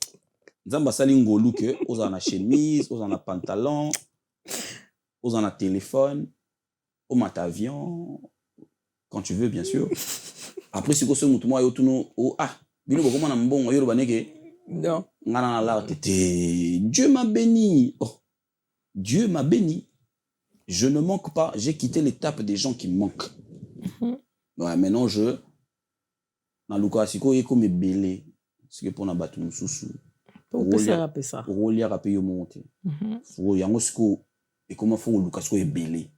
Nzamba sali ngolu ke. Oza na chemise. Oza na pantalon. Oza na téléphone. Au mat avion. Quand tu veux, bien sûr. Après, si tu as un Non. Dieu m'a béni. Oh, Dieu m'a béni. Je ne manque pas. J'ai quitté l'étape des gens qui manquent. Ouais, maintenant, je. Dans le cas, si tu es comme belé, c'est que pour na batu mususu. Pourquoi ça rappelle ça? Pour lier rappeler au monté. Faut y avoir ce que et comment faut le cas est belé.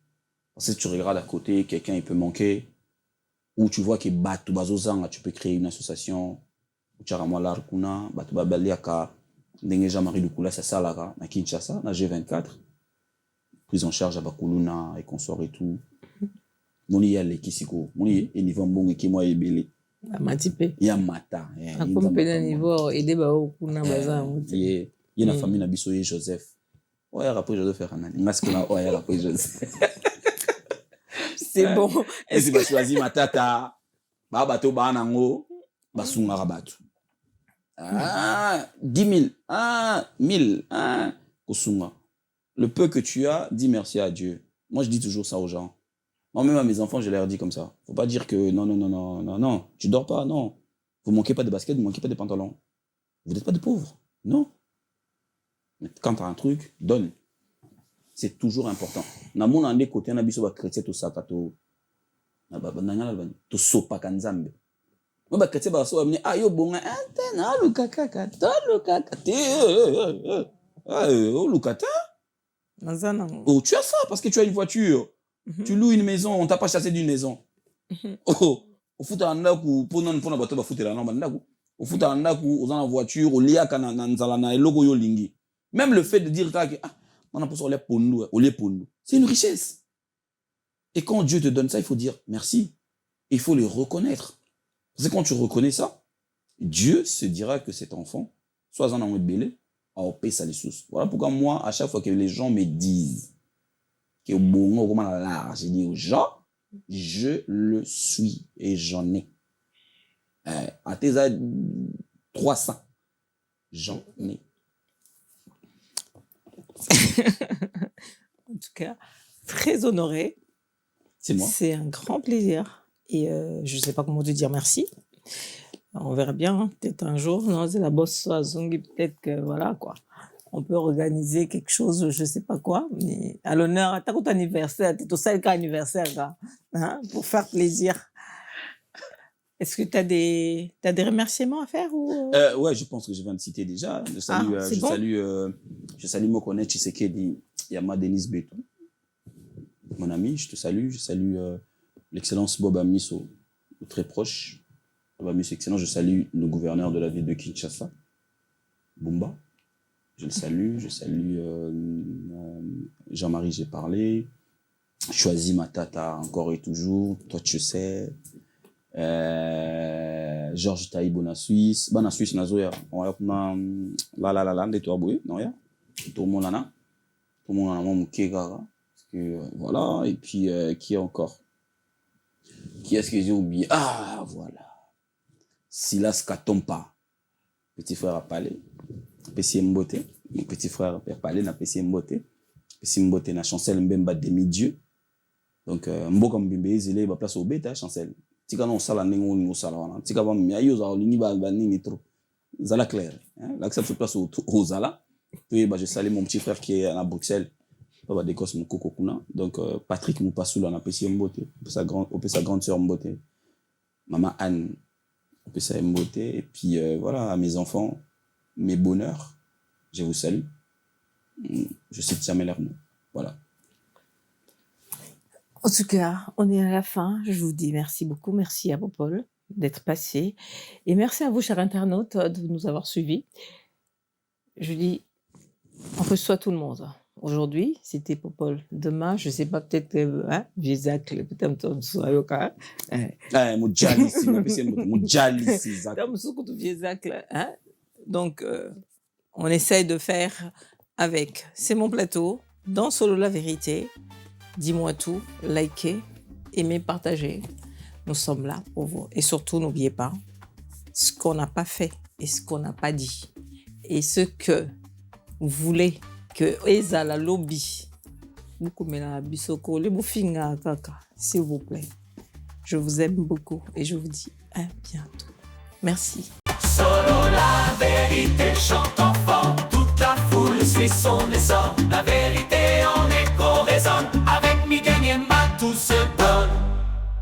Parce que tu regardes à côté, quelqu'un il peut manquer. Ou tu vois que Batu Bazozanga, tu peux créer une association. Tu as moi l'Arkuna, Batu Babaliaka, Nengeja Marie Lukula, c'est ça là, na Kinshasa, na G24. Prise en charge à Bakuluna et consort et tout. Moni ya le kisiko, moni et niveau bon qui moi ebele. Matipé. Ya mata. Comme pe niveau aider ba okuna baza. Il y a une famille na biso Joseph. Ouais, après Joseph faire un an. Parce que là, ouais, après Joseph. C'est bon. Est-ce que tu choisis ma tata? Ba bato ba nango basunga rabatu. 10 000, 1000, kusunga. Le peu que tu as, dis merci à Dieu. Moi, je dis toujours ça aux gens. Moi, même à mes enfants, je leur dis comme ça. Faut pas dire que non, tu dors pas, non. Vous manquez pas de basket, vous manquez pas de pantalons. Vous n'êtes pas de pauvres, non. Mais quand tu as un truc, donne. C'est toujours important. Na mon ande côté na biso ba chrétien to sakato. Na ba nangala ba to sopa kanzambe. Mo ba chrétien ba so amni ayo bonga antena lukaka to lukaka te. Oh lukata. Oh tu as ça parce que tu as une voiture. Tu loues une maison, on t'a pas chassé d'une maison. Oh au foot anda ku pona mpona bato ba footela na banda ku. Au foot anda ku ozana voiture, oliaka na nzala na eloko yo lingi. Même le fait de dire que c'est une richesse. Et quand Dieu te donne ça, il faut dire merci. Il faut le reconnaître. Parce que quand tu reconnais ça, Dieu se dira que cet enfant, soit en envie de belé, a payé ça les sous. Voilà pourquoi moi, à chaque fois que les gens me disent que bon, comment là, j'ai dit aux gens, je le suis et j'en ai. À tes 300, j'en ai. En tout cas, très honoré. C'est moi. C'est un grand plaisir. Et je ne sais pas comment te dire merci. On verra bien. Hein. Peut-être un jour, non, c'est la bosse à Zongi. Peut-être que voilà quoi. On peut organiser quelque chose, je ne sais pas quoi. Mais à l'honneur, à ta anniversaire, tu es au seul cas anniversaire, hein, pour faire plaisir. Est-ce que tu as des remerciements à faire ou... Ouais, je pense que je viens de citer déjà. Je salue Mokone Tshisekedi Yama Denis Beto. Mon ami, je te salue. Je salue l'excellence Bob Amiso, très proche. Bob Amiso, excellent. Je salue le gouverneur de la ville de Kinshasa, Bumba. Je le salue. Je salue Jean-Marie, j'ai parlé. Choisis ma tata encore et toujours. Toi, tu sais. Georges Taïbo na Suisse nazoya on va la de toi boy non ya tout le monde là mon kega parce que voilà et puis qui est encore qui est-ce que j'ai oublié voilà Silas Katompa petit frère à Palais PC Mbote mon petit frère Père Palais na PC Mbote na Chancel Mbemba demi-dieu donc Mboka Mbembe zélé ba place au bêta Chancel tika non sala ningo no sala wana tika ba mi ayo za lingi ba nini trop zala clair hein l'accepte se place au zala puis je salue mon petit frère qui est à Bruxelles papa de Cosmo Kokokuna donc Patrick Moupassoula na PC Mbote sa grande sœur Mbote maman Anne PC Mbote et puis voilà à mes enfants mes bonheurs je vous salue je cite jamais leur nom voilà. En tout cas, on est à la fin. Je vous dis merci beaucoup. Merci à Popol d'être passé. Et merci à vous, chers internautes, de nous avoir suivis. Je dis, on reçoit tout le monde. Aujourd'hui, c'était Popol. Demain, je ne sais pas, peut-être, Vizacle, peut-être, Soayoka. Moudjali, Donc, on essaye de faire avec. C'est mon plateau, dans Solo la vérité. Dis-moi tout, likez, aimez, partagez. Nous sommes là pour vous. Et surtout, n'oubliez pas ce qu'on n'a pas fait et ce qu'on n'a pas dit. Et ce que vous voulez que Eza la lobby, s'il vous plaît. Je vous aime beaucoup et je vous dis à bientôt. Merci. Solo la vérité chante enfant, toute la foule suit son essor.